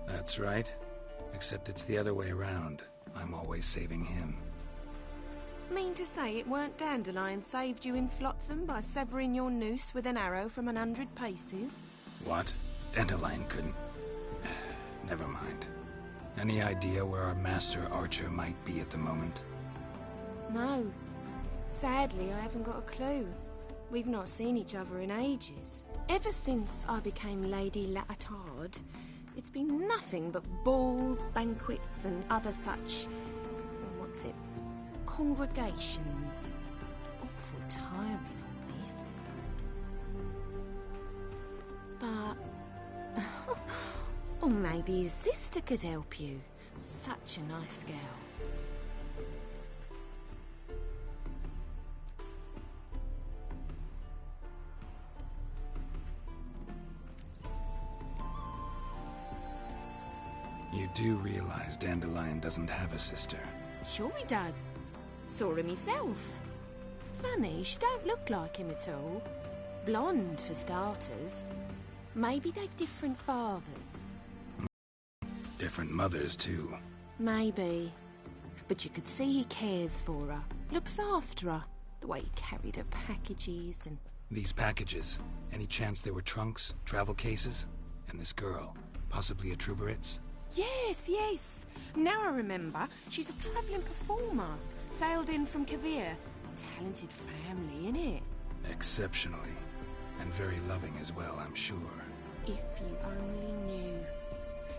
That's right. Except it's the other way around. I'm always saving him. Mean to say it weren't Dandelion saved you in Flotsam by severing your noose with an arrow from 100 paces? What? Dandelion couldn't... Never mind. Any idea where our master archer might be at the moment? No. Sadly, I haven't got a clue. We've not seen each other in ages. Ever since I became Lady Latard, it's been nothing but balls, banquets, and other such... what's it? Congregations. Awful tiring, all this. But... or maybe his sister could help you. Such a nice girl. You do realize Dandelion doesn't have a sister? Sure he does. Saw him himself. Funny, she don't look like him at all. Blonde, for starters. Maybe they've different fathers. Different mothers, too. Maybe. But you could see he cares for her. Looks after her. The way he carried her packages and... These packages, any chance they were trunks, travel cases? And this girl, possibly a Truberitz? Yes, yes. Now I remember. She's a travelling performer. Sailed in from Kavir. Talented family, innit? Exceptionally. And very loving as well, I'm sure. If you only knew.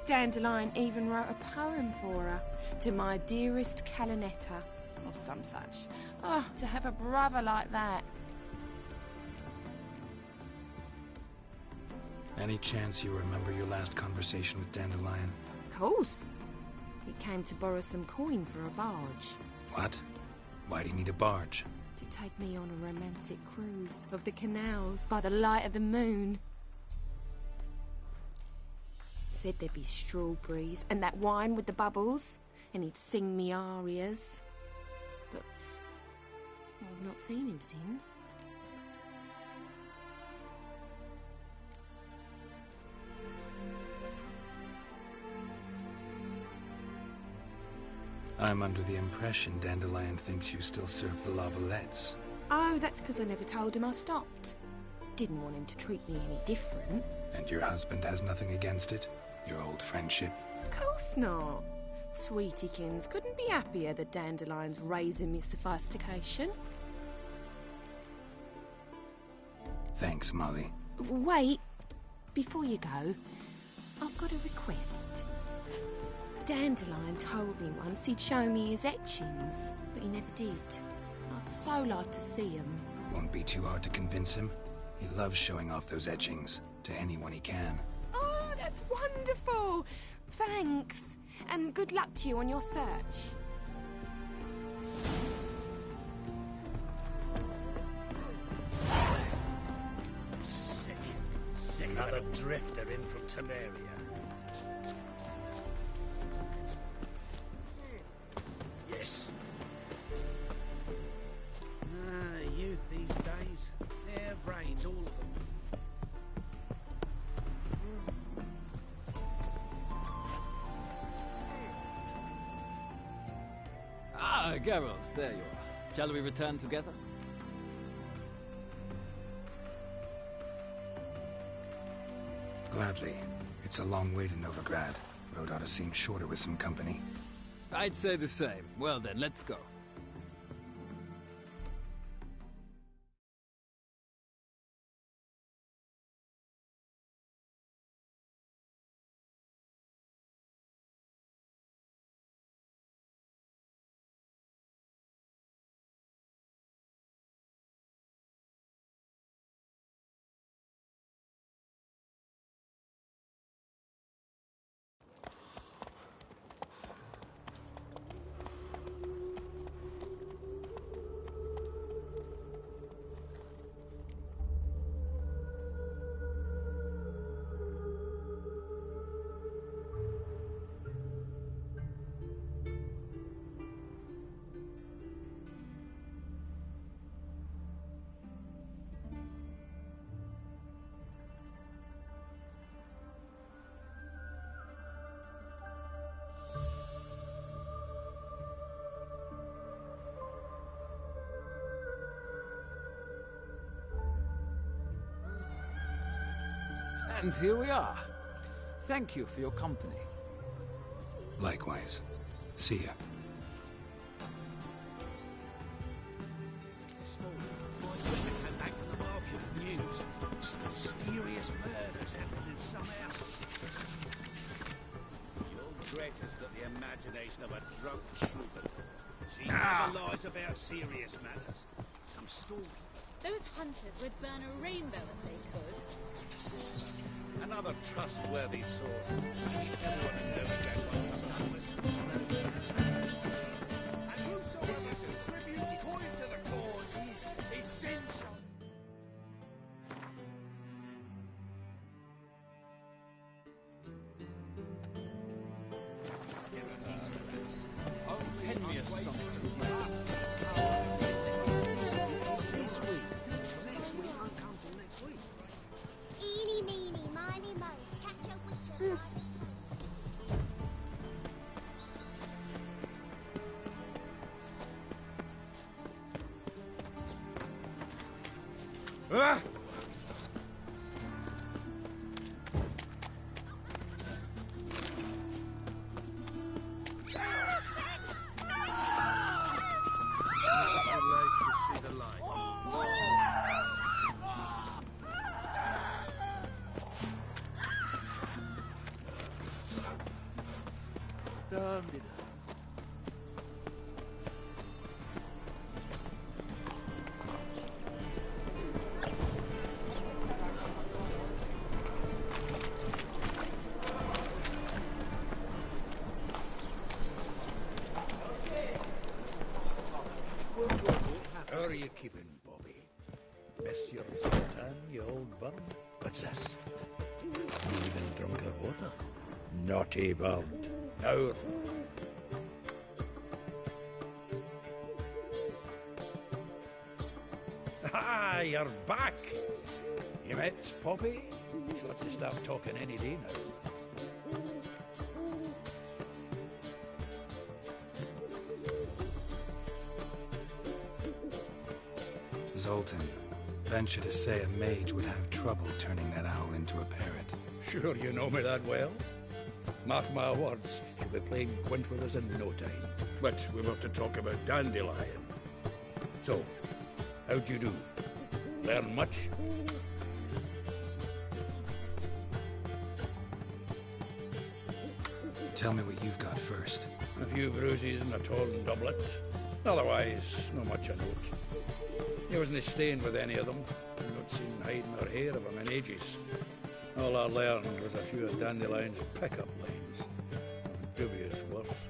Dandelion even wrote a poem for her. To my dearest Calinetta. Or some such. Oh, to have a brother like that. Any chance you remember your last conversation with Dandelion? Of course. He came to borrow some coin for a barge. What? Why do you need a barge? To take me on a romantic cruise of the canals by the light of the moon. Said there'd be strawberries and that wine with the bubbles, and he'd sing me arias. But I've not seen him since. I'm under the impression Dandelion thinks you still serve the Lavalettes. Oh, that's because I never told him I stopped. Didn't want him to treat me any different. And your husband has nothing against it? Your old friendship? Of course not. Sweetiekins couldn't be happier that Dandelion's raising me sophistication. Thanks, Molly. Wait. Before you go, I've got a request. Dandelion told me once he'd show me his etchings, but he never did. I'd so like to see 'em. Won't be too hard to convince him. He loves showing off those etchings to anyone he can. Oh, that's wonderful! Thanks, and good luck to you on your search. Sick. Another drifter in from Temeria. Yes. Youth these days. They're brains, all of them. Ah, Geralt, there you are. Shall we return together? Gladly. It's a long way to Novigrad. Road ought to seem shorter with some company. I'd say the same. Well then, let's go. And here we are. Thank you for your company. Likewise. See ya. This morning, my women came back from the market with news. Some mysterious murders happened in some house. Your Greta's got the imagination of a drunk troubadour. She never lies about serious matters. Some stalking. Those hunters would burn a rainbow if they could. Another trustworthy source. Everyone is known to get one and whosoever contributes coin to the cause is essential. Envious something. This week. Next week, I'll come till next week. Eeny, meeny, miny, mo. Catch a witcher. Ah! Too late to see the light. Damned it. How are you keeping, Bobby? Monsieur Sultan, you old bird? What's this? You even drunk her water? Naughty bird. Now. Ah, you're back. You met Poppy? She'll have to start talking any day now. Zoltan, venture to say a mage would have trouble turning that owl into a parrot. Sure you know me that well? Mark my words, she'll be playing quint with us in no time. But we were to talk about Dandelion. So, how'd you do? Learn much? Tell me what you've got first. A few bruises and a torn doublet. Otherwise, not much of note. He wasn't stained with any of them. I've not seen hide nor hair of him in ages. All I learned was a few of Dandelion's pickup lines. Of dubious worth.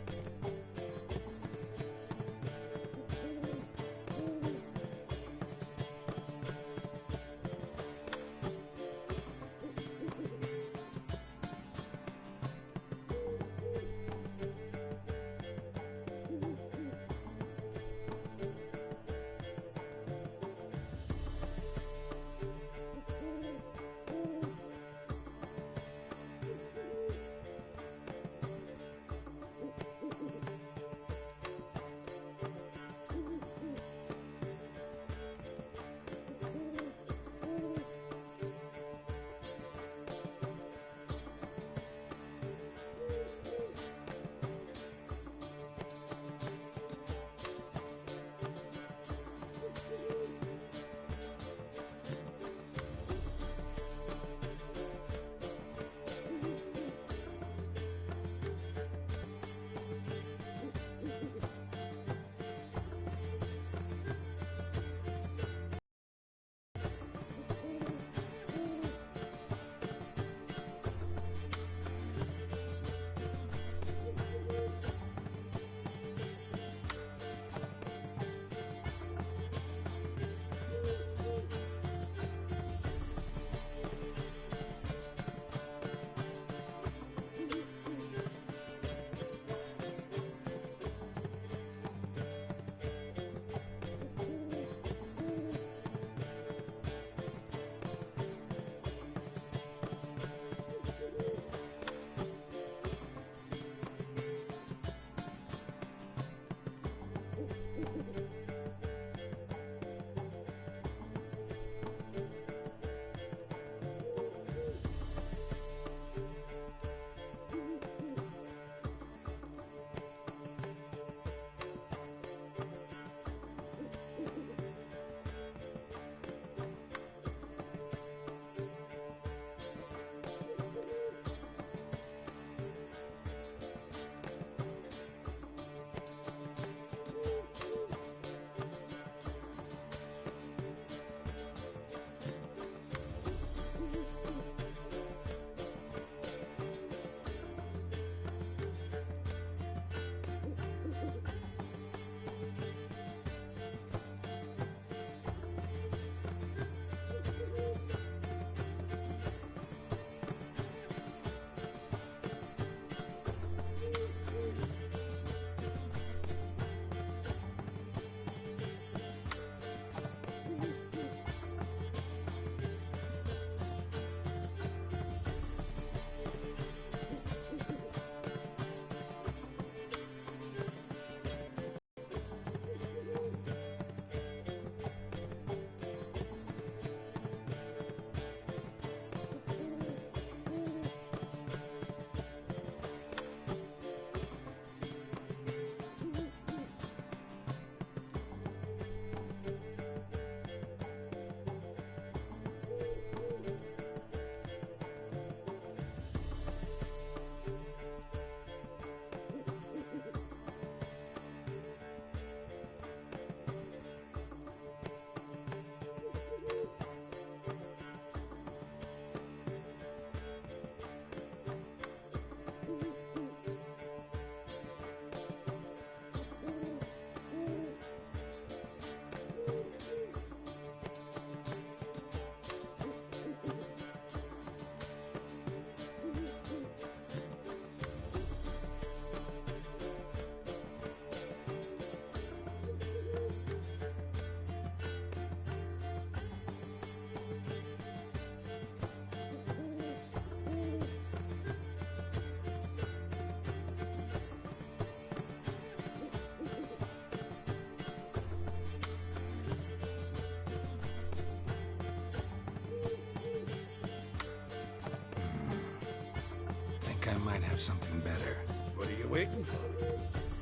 I might have something better. What are you waiting for?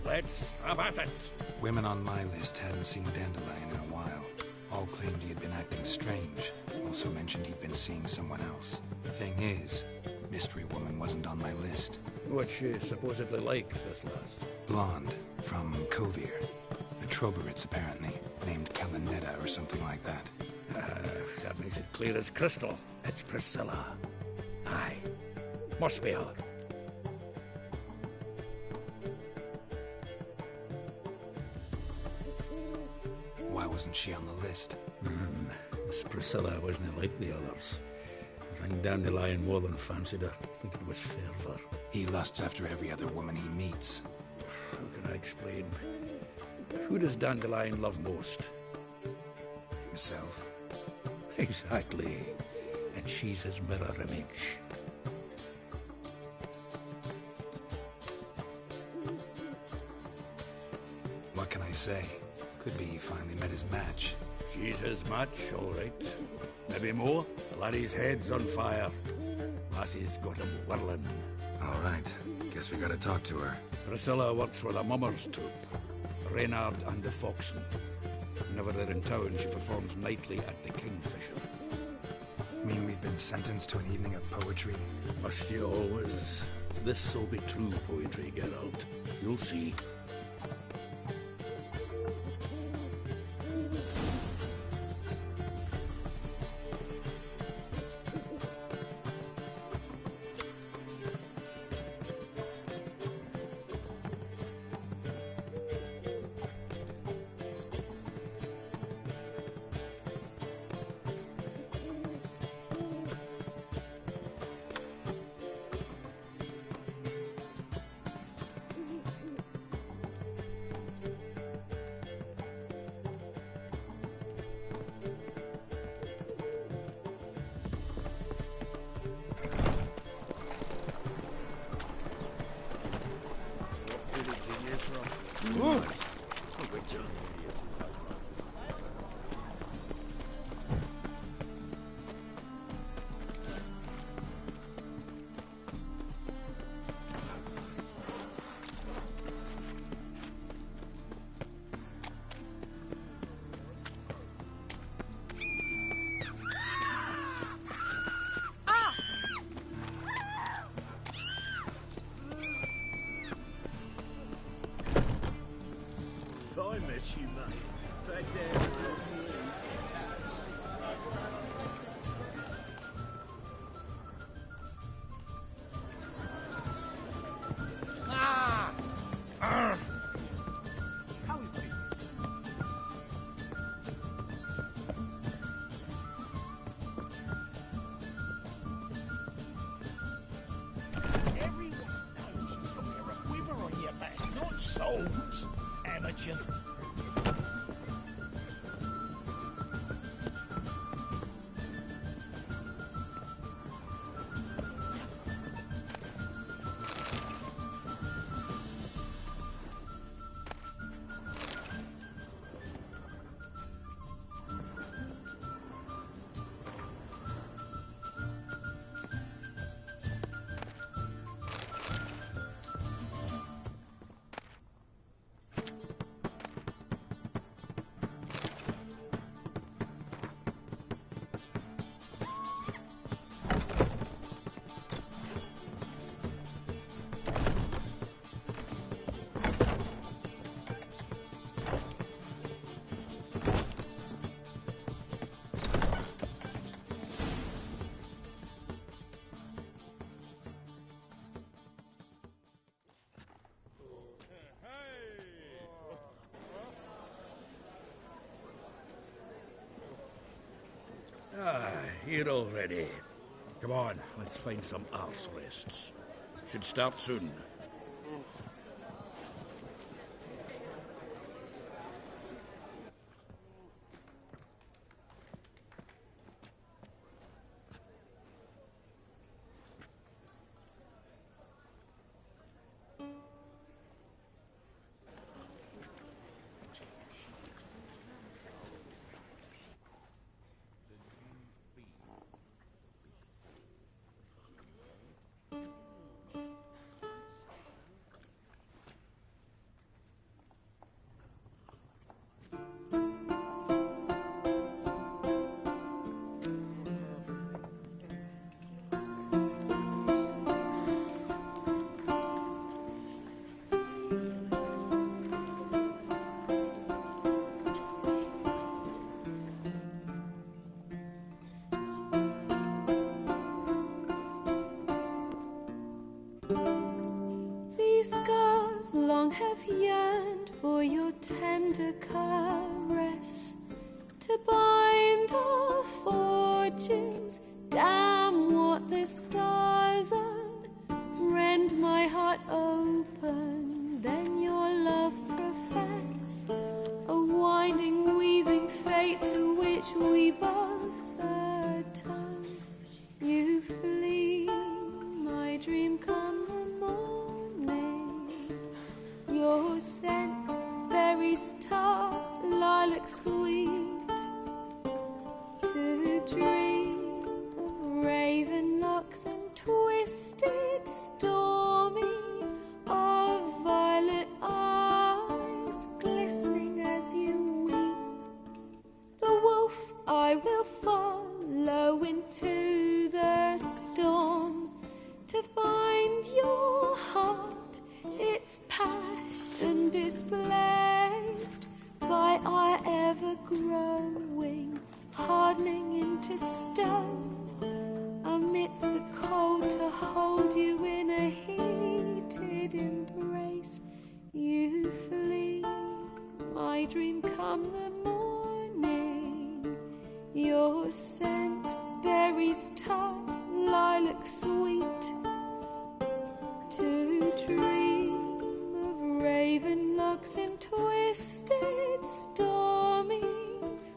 Let's have at it. Women on my list hadn't seen Dandelion in a while. All claimed he had been acting strange. Also mentioned he'd been seeing someone else. Thing is, mystery woman wasn't on my list. What's she supposedly like, this lass? Blonde, from Kovir. A Troberitz, apparently, named Kalinetta or something like that. That makes it clear as crystal. It's Priscilla. Aye. Must be her. Why wasn't she on the list? This Priscilla wasn't like the others. I think Dandelion more than fancied her. I think it was fervour. He lusts after every other woman he meets. How can I explain? Who does Dandelion love most? Himself. Exactly. And she's his mirror image. What can I say? Could be he finally met his match. She's his match, all right. Maybe more. The laddie's head's on fire. Lassie's got him whirling. All right. Guess we gotta talk to her. Priscilla works with a mummers troupe. Reynard and the Foxen. Whenever they're in town, she performs nightly at the Kingfisher. Mean we've been sentenced to an evening of poetry? Must you always? This'll be true poetry, Geralt. You'll see. I met you, mate. Back there. How is business? Everyone knows you can wear a quiver on your back, not swords, amateur. Here already. Come on, let's find some arse rests. Should start soon. a caress to bind our fortunes. Damn what the stars are, rend my heart open, then your love profess, a winding, weaving fate to which we both atone. You flee, my dream come the morning, your scent, berries tart, lilac sweet, to dream of raven locks and twisted, stormy, of violet eyes glistening as you weep. The wolf I will follow into the storm to find your heart, its passion displaced by our ever-growing, hardening into stone, amidst the cold to hold you in a heated embrace. You flee, my dream come the morning, your scent, berries tart, lilac sweet, to dream of raven locks and twisted, stormy,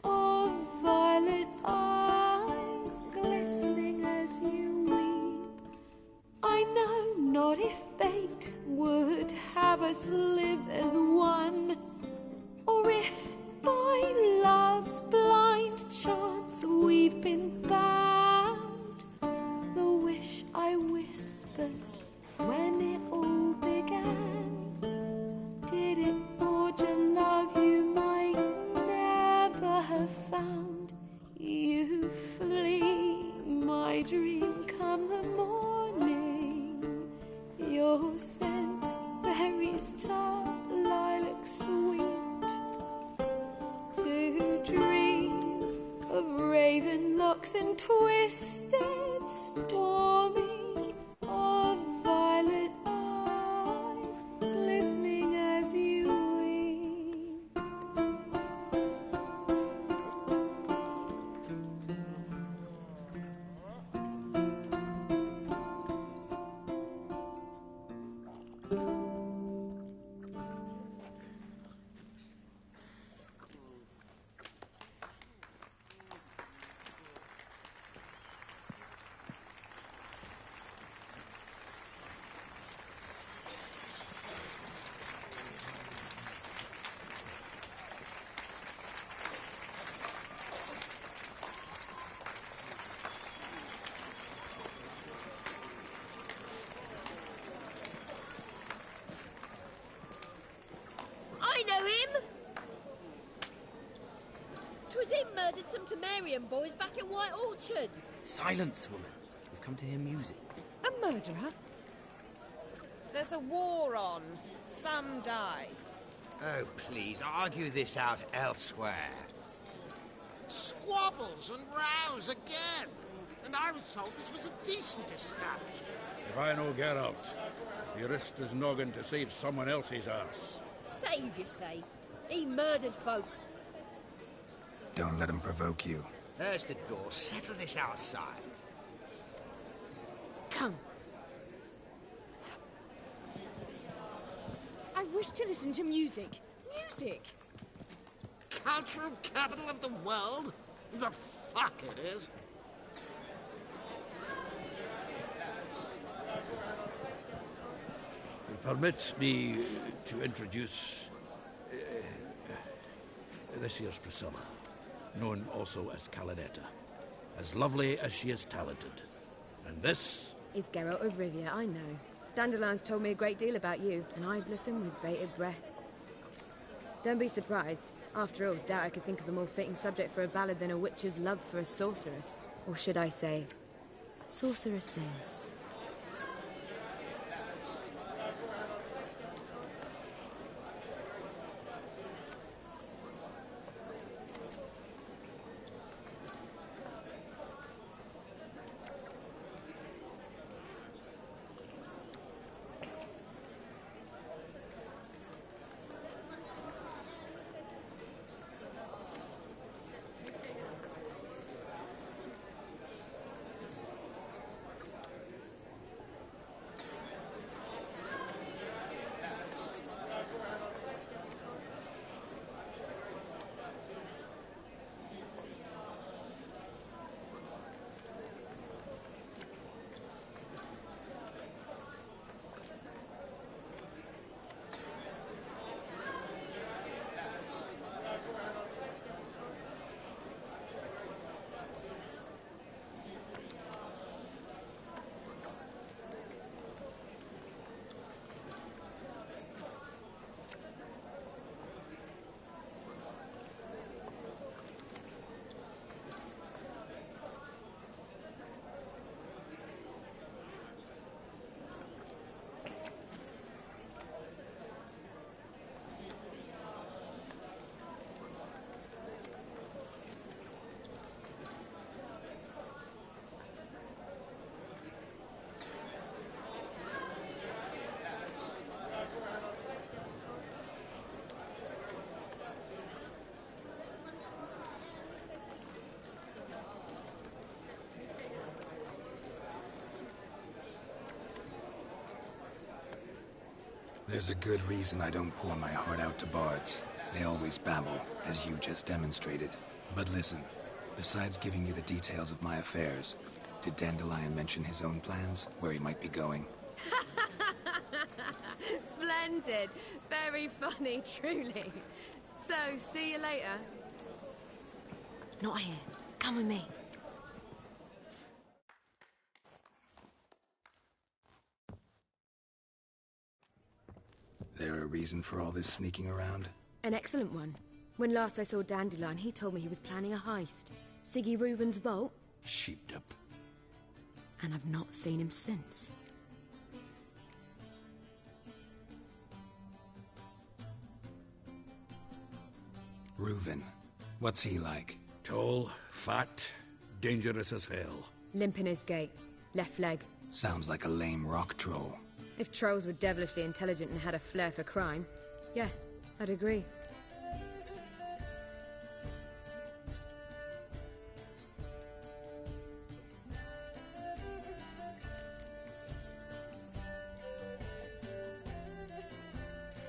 of violet eyes glistening as you weep. I know not if fate would have us live as one, or if by love's blind chance we've been bound. The wish I whispered when it all began, did it forge a love you might never have found? You flee, my dream come the morning, your scent, berries tart, lilac sweet, to dream of raven locks and twisted, stormy, of violet eyes glistening as you weep. I know him! 'Twas him murdered some Temerian boys back in White Orchard. Silence, woman. We've come to hear music. A murderer? There's a war on. Some die. Oh, please, argue this out elsewhere. Squabbles and rows again. And I was told this was a decent establishment. If I know Geralt, he risked his noggin to save someone else's arse. Save, you say? He murdered folk. Don't let him provoke you. There's the door. Settle this outside. Come. I wish to listen to music. Music! Cultural capital of the world? The fuck it is. Permit me to introduce this here's Priscilla, known also as Calinetta, as lovely as she is talented. And this is Geralt of Rivia, I know. Dandelion's told me a great deal about you, and I've listened with bated breath. Don't be surprised. After all, doubt I could think of a more fitting subject for a ballad than a witch's love for a sorceress. Or should I say, sorceresses. There's a good reason I don't pour my heart out to bards. They always babble, as you just demonstrated. But listen, besides giving you the details of my affairs, did Dandelion mention his own plans, where he might be going? Splendid. Very funny, truly. So, see you later. Not here. Come with me. There a reason for all this sneaking around? An excellent one. When last I saw Dandelion, he told me he was planning a heist. Siggy Reuven's vault. Sheeped up. And I've not seen him since. Reuven. What's he like? Tall, fat, dangerous as hell. Limp in his gait. Left leg. Sounds like a lame rock troll. If trolls were devilishly intelligent and had a flair for crime, yeah, I'd agree.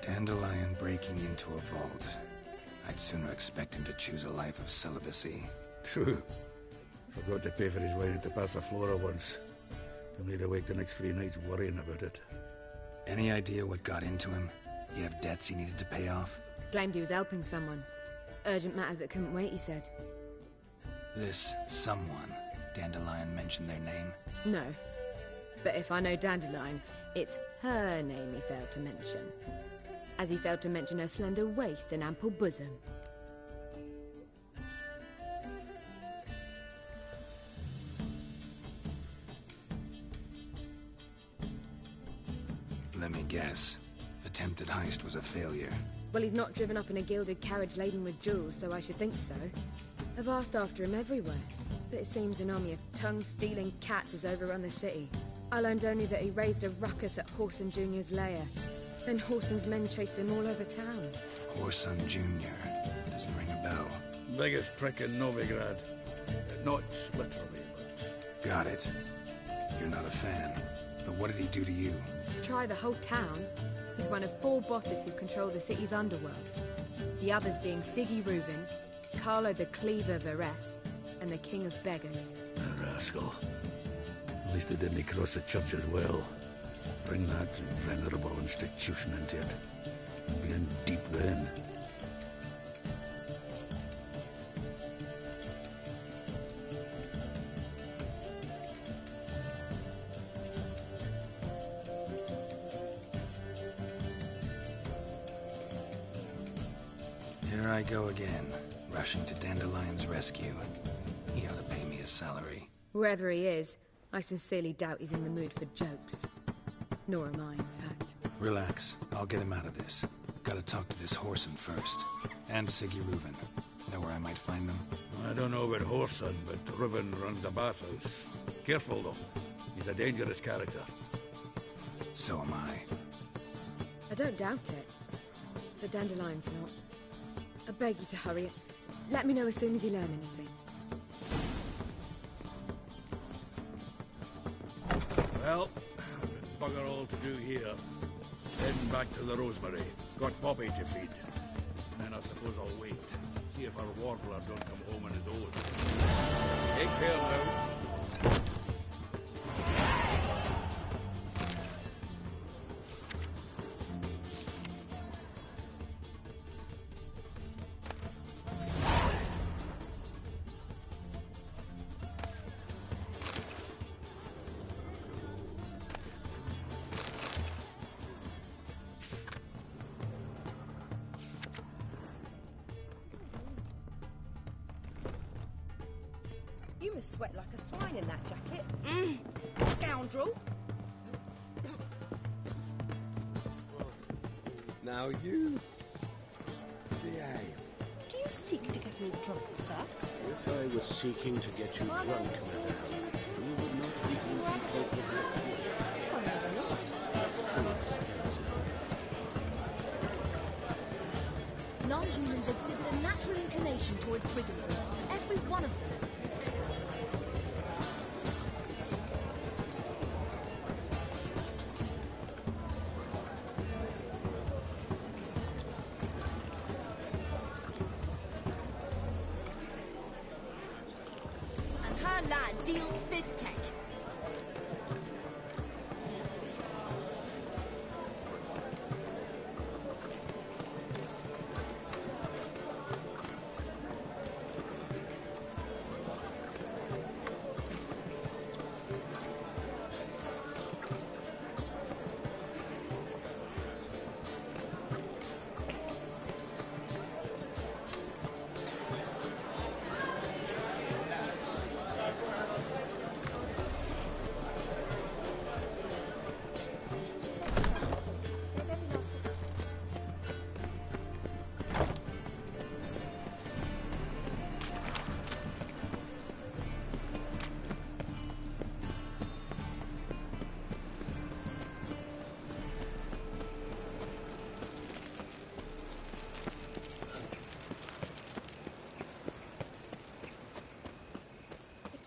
Dandelion breaking into a vault. I'd sooner expect him to choose a life of celibacy. True. Forgot to pay for his way into Passiflora once. I'll need to wait the next 3 nights worrying about it. Any idea what got into him? You have debts he needed to pay off? Claimed he was helping someone. Urgent matter that couldn't wait, he said. This someone, Dandelion mentioned their name? No. But if I know Dandelion, it's her name he failed to mention. As he failed to mention her slender waist and ample bosom. Let me guess. Attempted heist was a failure. Well, he's not driven up in a gilded carriage laden with jewels, so I should think so. I've asked after him everywhere, but it seems an army of tongue-stealing cats has overrun the city. I learned only that he raised a ruckus at Whoreson Jr.'s lair. Then Whoreson's men chased him all over town. Whoreson Jr. Doesn't ring a bell. Biggest prick in Novigrad. Not literally, but... Got it. You're not a fan. But what did he do to you? Try the whole town. He's one of 4 bosses who control the city's underworld. The others being Siggy Reuven, Carlo the Cleaver Varese, and the King of Beggars. A rascal. At least they didn't cross the church as well. Bring that venerable institution into it. We'll be in deep then. Here I go again, rushing to Dandelion's rescue. He ought to pay me a salary. Whoever he is, I sincerely doubt he's in the mood for jokes. Nor am I, in fact. Relax. I'll get him out of this. Gotta talk to this Whoreson first. And Siggy Reuven. Know where I might find them? I don't know about Whoreson, but Reuven runs a bathhouse. Careful, though. He's a dangerous character. So am I. I don't doubt it. But Dandelion's not. I beg you to hurry. Let me know as soon as you learn anything. Well, I've got bugger all to do here. Heading back to the Rosemary. Got Poppy to feed. And then I suppose I'll wait. See if our warbler don't come home on his own. Take care now. You must sweat like a swine in that jacket. Scoundrel. Now you behave. Do you seek to get me drunk, sir? If I was seeking to get you drunk, madame, you would not be drinking Poker Rescue. That's too expensive. Non-humans exhibit a natural inclination towards brigandry. Every one of them. Steel's Fiztech.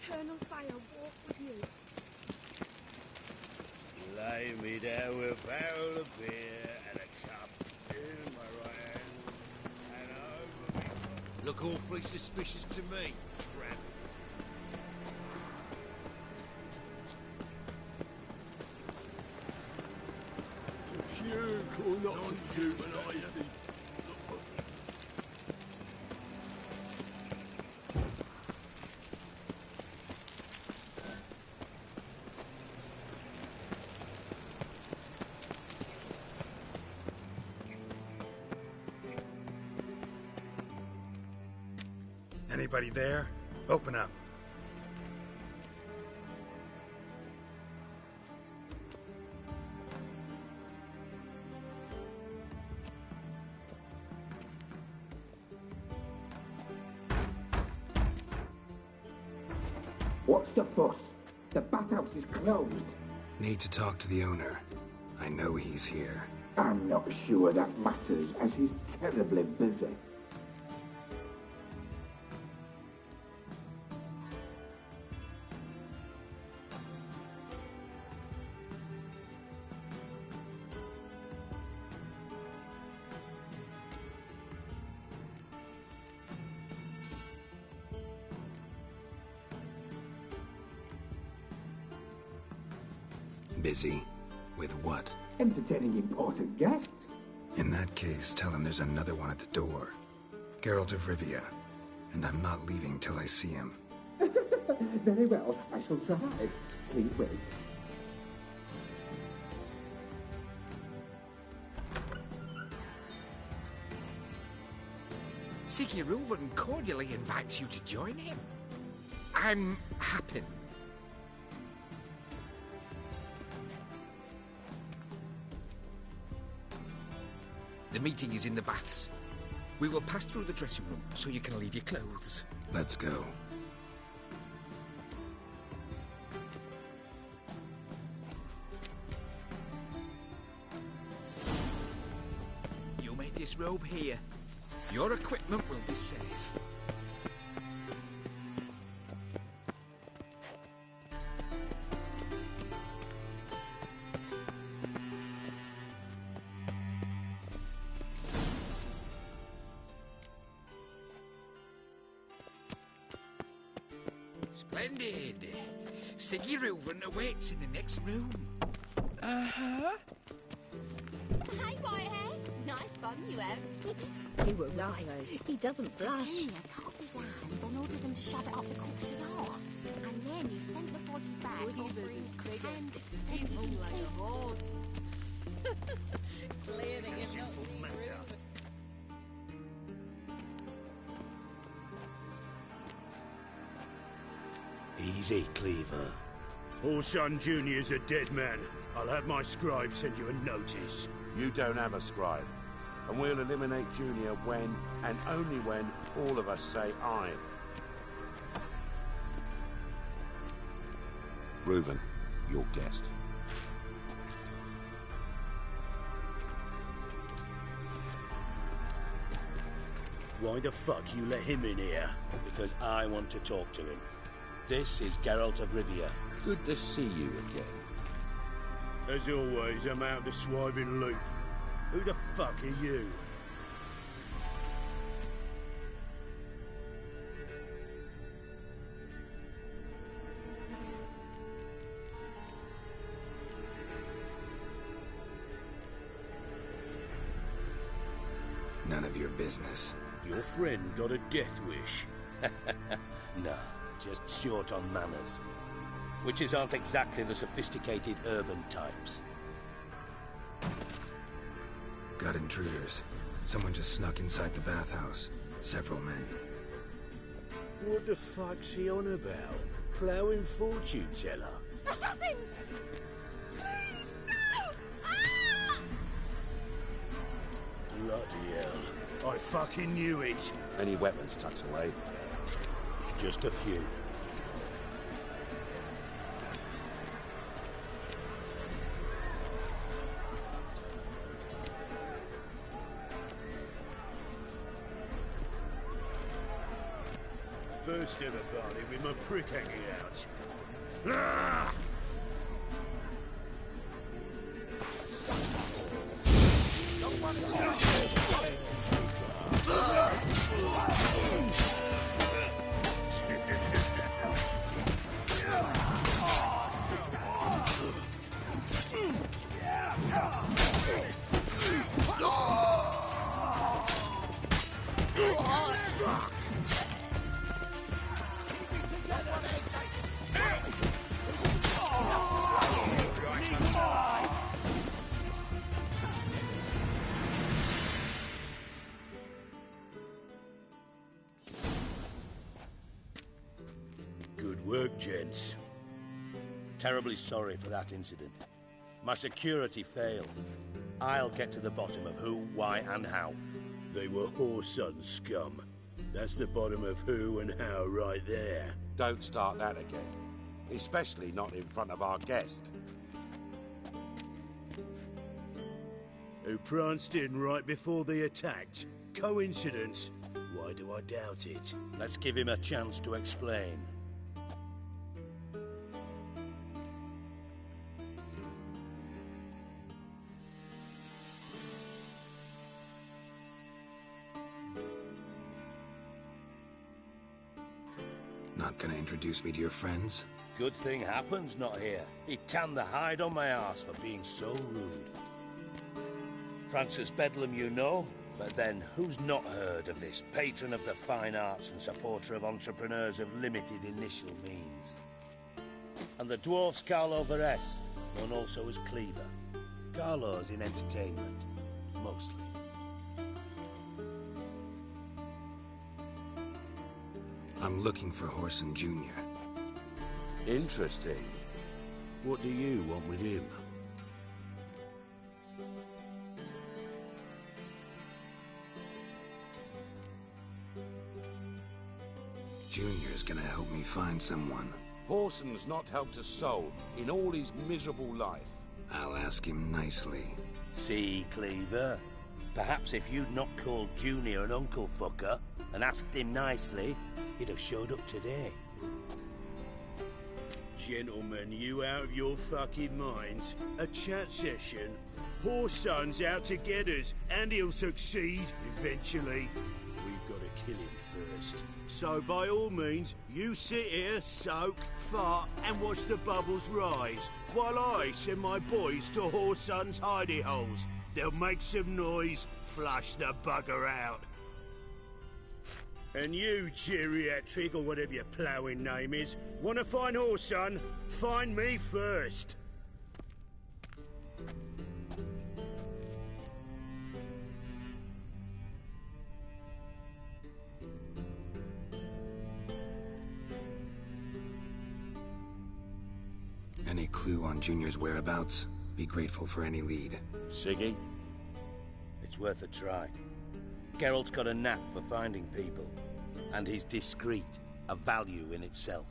Eternal fire walk with you. Lay me there with a barrel of beer and a cup in my right hand, and over me. Look awfully suspicious to me, tramp. You call not human, are you? Anybody there? Open up. What's the fuss? The bathhouse is closed. Need to talk to the owner. I know he's here. I'm not sure that matters, as he's terribly busy. Busy? With what? Entertaining important guests. In that case, tell him there's another one at the door. Geralt of Rivia. And I'm not leaving till I see him. Very well, I shall try. Please wait. Siggy Reuven cordially invites you to join him. I'm happy. The meeting is in the baths. We will pass through the dressing room so you can leave your clothes. Let's go. You may disrobe here. Your equipment will be safe. Splendid. Siggy Reuven awaits in the next room. Uh-huh. Hey, Whitehair. Nice bum you have. You were lovely. He doesn't blush. Junior cut off his hand, then ordered them to shove it up the corpse's arse. And then he sent the body back, offering and expensive like a horse. Clear that you've not Simple seen matter. Easy, Cleaver. Orson Jr.'s a dead man. I'll have my scribe send you a notice. You don't have a scribe. And we'll eliminate Junior when, and only when, all of us say aye. Reuven, your guest. Why the fuck you let him in here? Because I want to talk to him. This is Geralt of Rivia. Good to see you again. As always, I'm out of the swiving loop. Who the fuck are you? your business. Your friend got a death wish. No, just short on manners. Witches aren't exactly the sophisticated urban types. Got intruders. Someone just snuck inside the bathhouse. Several men. What the fuck's he on about? Ploughing fortune teller? Assassins! Please, no! Ah! Bloody hell. I fucking knew it. Any weapons tucked away? Just a few. First ever party with my prick hanging out. Ah! Good work, gents. Terribly sorry for that incident. My security failed. I'll get to the bottom of who, why, and how. They were Whoreson scum. That's the bottom of who and how right there. Don't start that again. Especially not in front of our guest. Who pranced in right before they attacked. Coincidence? Why do I doubt it? Let's give him a chance to explain. Not gonna introduce me to your friends? Good thing Happen's not here. He tanned the hide on my ass for being so rude. Francis Bedlam you know, but then who's not heard of this patron of the fine arts and supporter of entrepreneurs of limited initial means? And the dwarf's Carlo Veres, known also as Cleaver. Carlo's in entertainment, mostly. I'm looking for Whoreson Jr. Interesting. What do you want with him? Junior's gonna help me find someone. Whoreson's not helped a soul in all his miserable life. I'll ask him nicely. See, Cleaver? Perhaps if you'd not called Junior an uncle fucker and asked him nicely, he'd have showed up today. Gentlemen, you out of your fucking minds? A chat session? Whoreson's out to get us, and he'll succeed eventually. We've got to kill him first. So by all means, you sit here, soak, fart, and watch the bubbles rise, while I send my boys to Whoreson's hidey holes. They'll make some noise, flush the bugger out. And you, geriatric, or whatever your ploughing name is, want to find Whoreson? Find me first. Any clue on Junior's whereabouts? Be grateful for any lead. Siggy? It's worth a try. Geralt's got a knack for finding people. And he's discreet, a value in itself.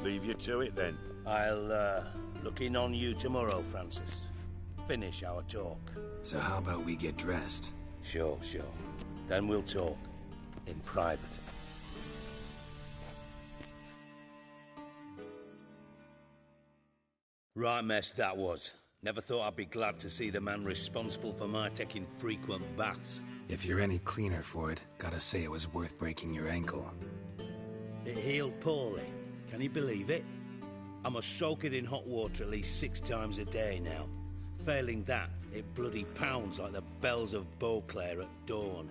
Leave you to it, then. I'll, look in on you tomorrow, Francis. Finish our talk. So how about we get dressed? Sure. Then we'll talk. In private. Right mess that was. Never thought I'd be glad to see the man responsible for my taking frequent baths. If you're any cleaner for it, gotta say it was worth breaking your ankle. It healed poorly. Can you believe it? I must soak it in hot water at least 6 times a day now. Failing that, It bloody pounds like the bells of Beauclair at dawn.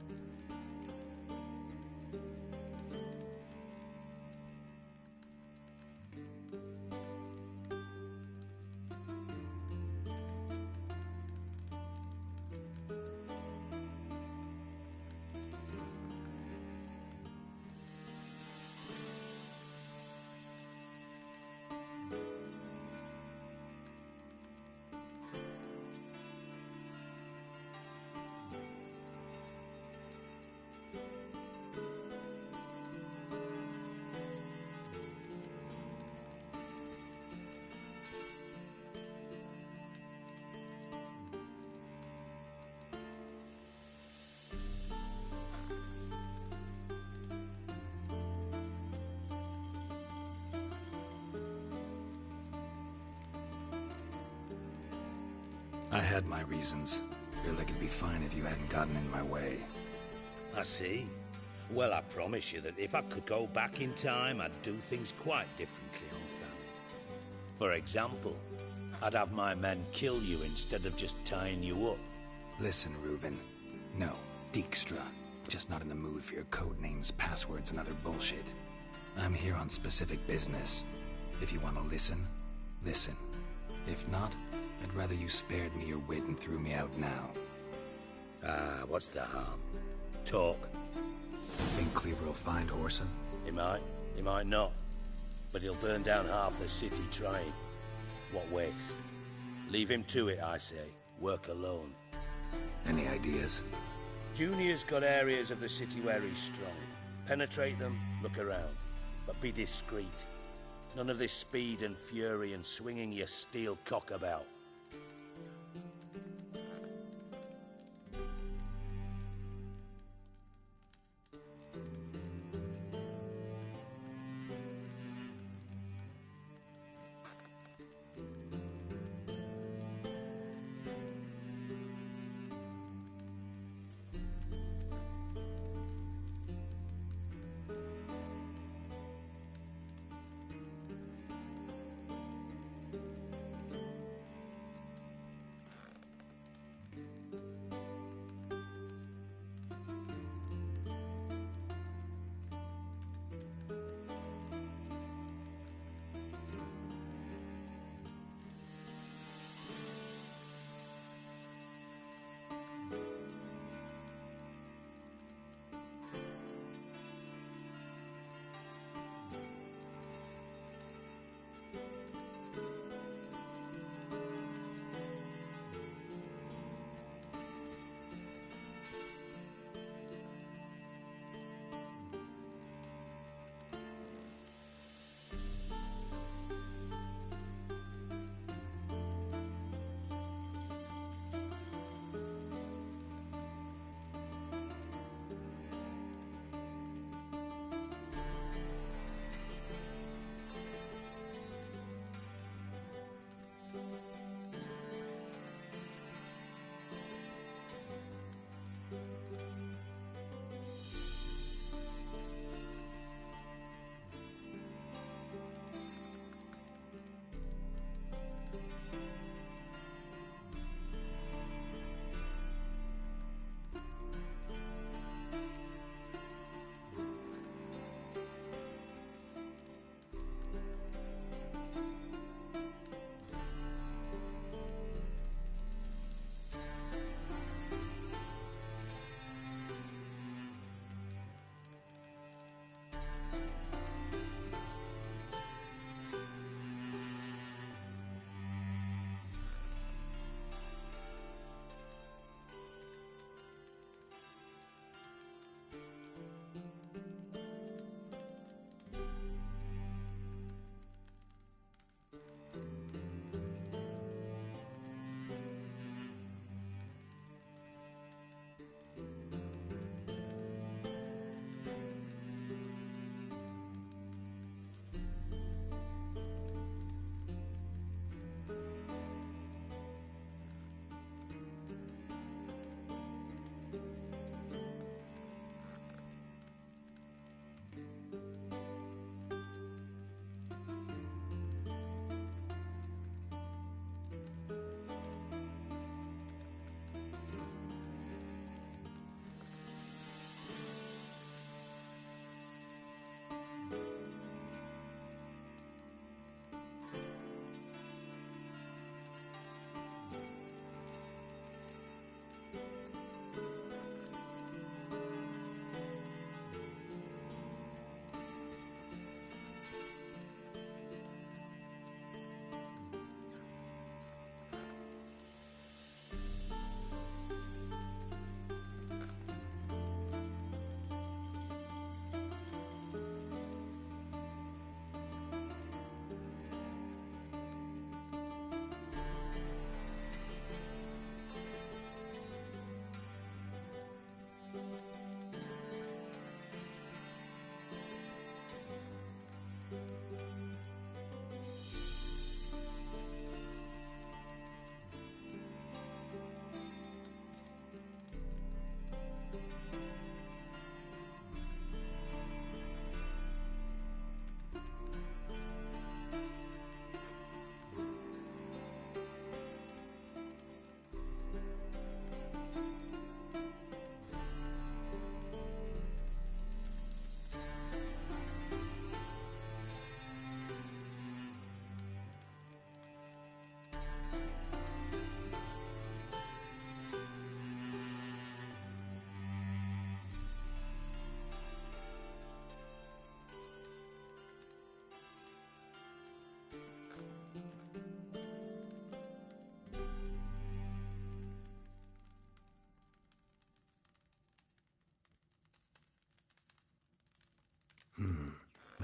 I had my reasons. Feel like it'd be fine if you hadn't gotten in my way. I see. Well, I promise you that if I could go back in time, I'd do things quite differently on Thanedd. For example, I'd have my men kill you instead of just tying you up. Listen, Reuven. No, Dijkstra. Just not in the mood for your code names, passwords, and other bullshit. I'm here on specific business. If you want to listen, listen. If not, I'd rather you spared me your wit and threw me out now. What's the harm? Talk. Think Cleaver will find Horsa? He might not. But he'll burn down half the city trying. What waste? Leave him to it, I say. Work alone. Any ideas? Junior's got areas of the city where he's strong. Penetrate them, look around. But be discreet. None of this speed and fury and swinging your steel cock about.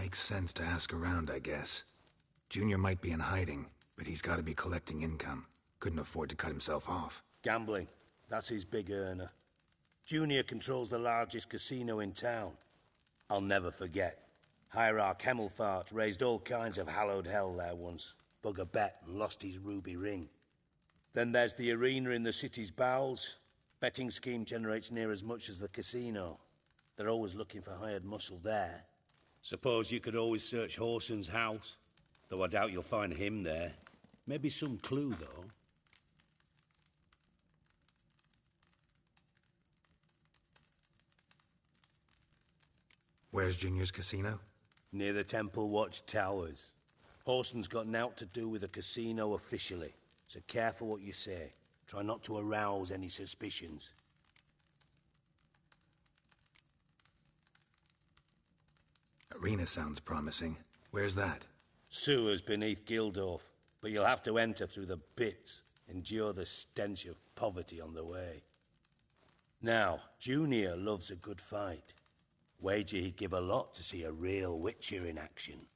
Makes sense to ask around, I guess. Junior might be in hiding, but he's got to be collecting income. Couldn't afford to cut himself off. Gambling. That's his big earner. Junior controls the largest casino in town. I'll never forget. Hierarch Hemmelfart raised all kinds of hallowed hell there once. Bug a bet and lost his ruby ring. Then there's the arena in the city's bowels. Betting scheme generates near as much as the casino. They're always looking for hired muscle there. Suppose you could always search Horson's house. Though I doubt you'll find him there. Maybe some clue, though. Where's Junior's casino? Near the Temple Watch Towers. Horson's got naught to do with the casino officially, so careful what you say. Try not to arouse any suspicions. Arena sounds promising. Where's that? Sewers beneath Gildorf, but you'll have to enter through the bits, endure the stench of poverty on the way. Now, Junior loves a good fight. Wager he'd give a lot to see a real Witcher in action.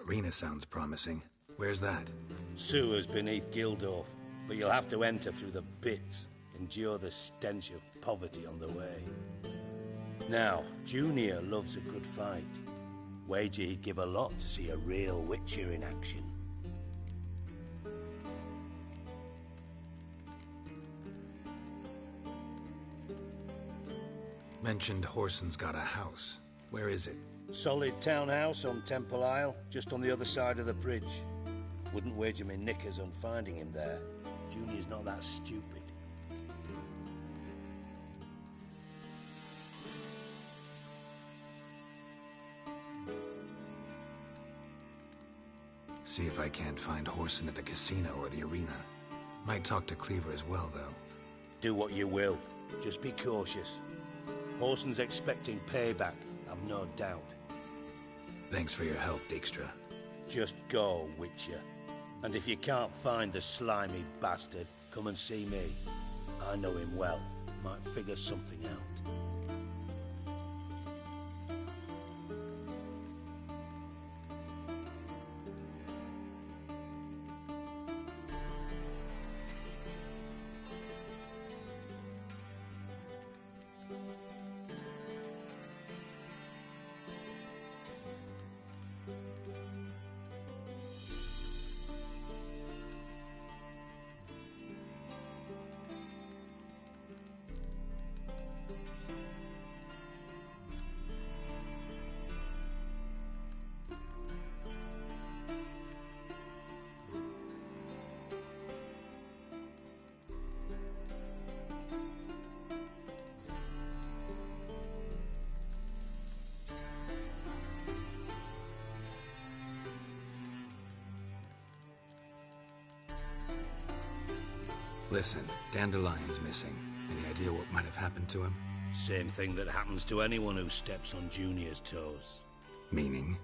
Arena sounds promising. Where's that? Sewers beneath Gildorf, but you'll have to enter through the bits, endure the stench of poverty on the way. Now, Junior loves a good fight. Wager he'd give a lot to see a real Witcher in action. Mentioned Horson's got a house. Where is it? Solid townhouse on Temple Isle, just on the other side of the bridge. Wouldn't wager me knickers on finding him there. Junior's not that stupid. See if I can't find Horson at the casino or the arena. Might talk to Cleaver as well, though. Do what you will. Just be cautious. Horson's expecting payback, I've no doubt. Thanks for your help, Dijkstra. Just go, Witcher. And if you can't find the slimy bastard, come and see me. I know him well. Might figure something out. Listen, Dandelion's missing. Any idea what might have happened to him? Same thing that happens to anyone who steps on Junior's toes. Meaning?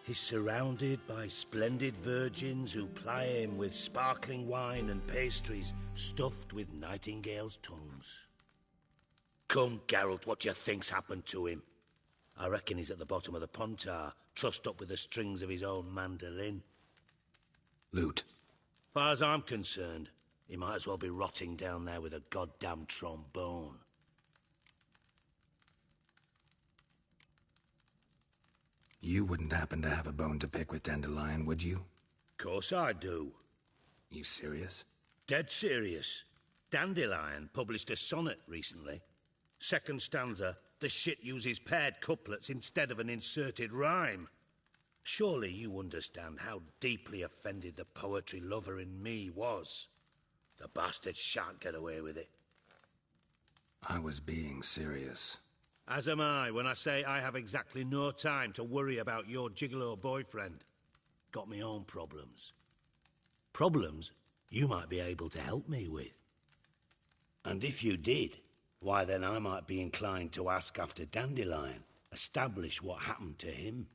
He's surrounded by splendid virgins who ply him with sparkling wine and pastries stuffed with nightingales' tongues. Come, Geralt, what do you think's happened to him? I reckon he's at the bottom of the Pontar, trussed up with the strings of his own mandolin. Loot. Far as I'm concerned, he might as well be rotting down there with a goddamn trombone. You wouldn't happen to have a bone to pick with Dandelion, would you? Course I do. You serious? Dead serious. Dandelion published a sonnet recently. Second stanza, the shit uses paired couplets instead of an inserted rhyme. Surely you understand how deeply offended the poetry lover in me was. The bastard shan't get away with it. I was being serious. As am I when I say I have exactly no time to worry about your gigolo boyfriend. Got me own problems. Problems you might be able to help me with. And if you did, why then I might be inclined to ask after Dandelion, establish what happened to him.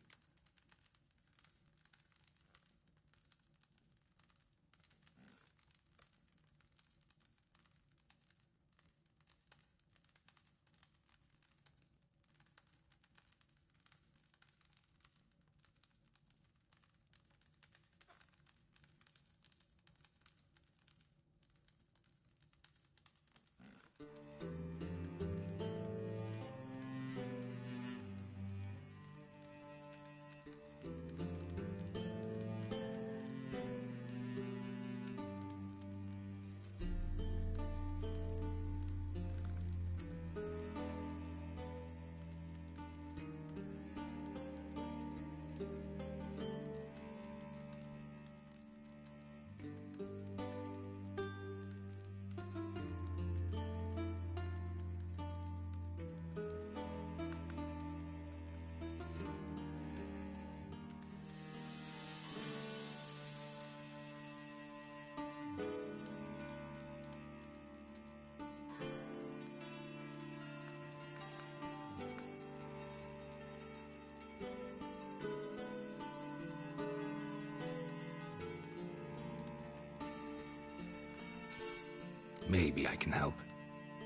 Maybe I can help.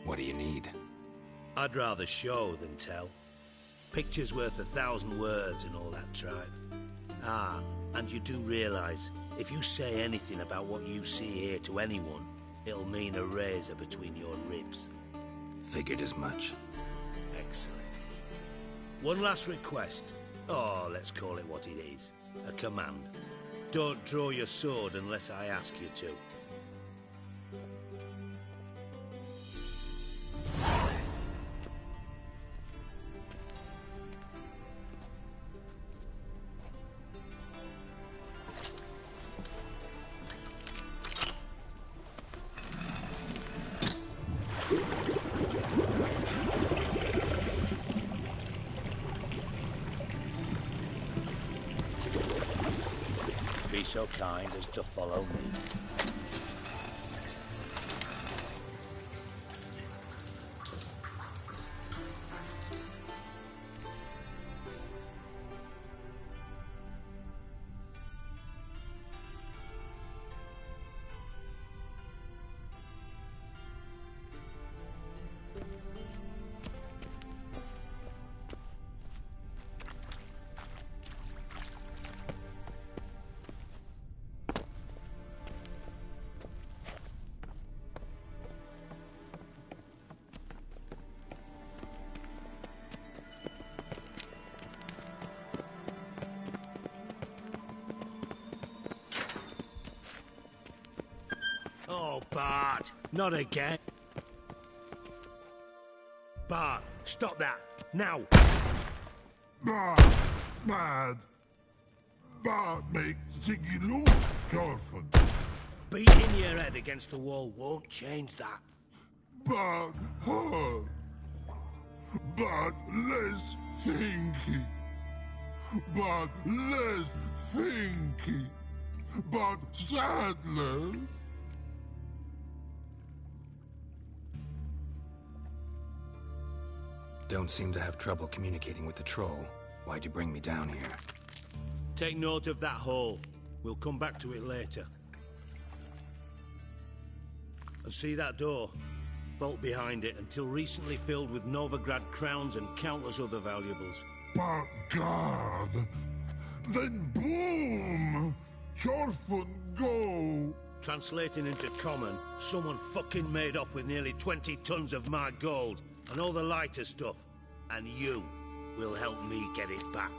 What do you need? I'd rather show than tell. Picture's worth 1,000 words and all that tribe. Ah, and you do realise, if you say anything about what you see here to anyone, it'll mean a razor between your ribs. Figured as much. Excellent. One last request. Oh, let's call it what it is. A command. Don't draw your sword unless I ask you to. Be so kind as to follow me. Oh, Bart, not again. Bart, stop that, now! Bart, bad. Bart makes Ziggy lose, Thorfinn. Beating your head against the wall won't change that. Bart hurt. Bart less thinky. Bart less thinky. Bart sadness. Don't seem to have trouble communicating with the troll. Why'd you bring me down here? Take note of that hole. We'll come back to it later. And see that door? Vault behind it, until recently filled with Novigrad crowns and countless other valuables. But God! Then boom! Thorfinn go! Translating into common, someone fucking made off with nearly 20 tons of my gold, and all the lighter stuff. And you will help me get it back.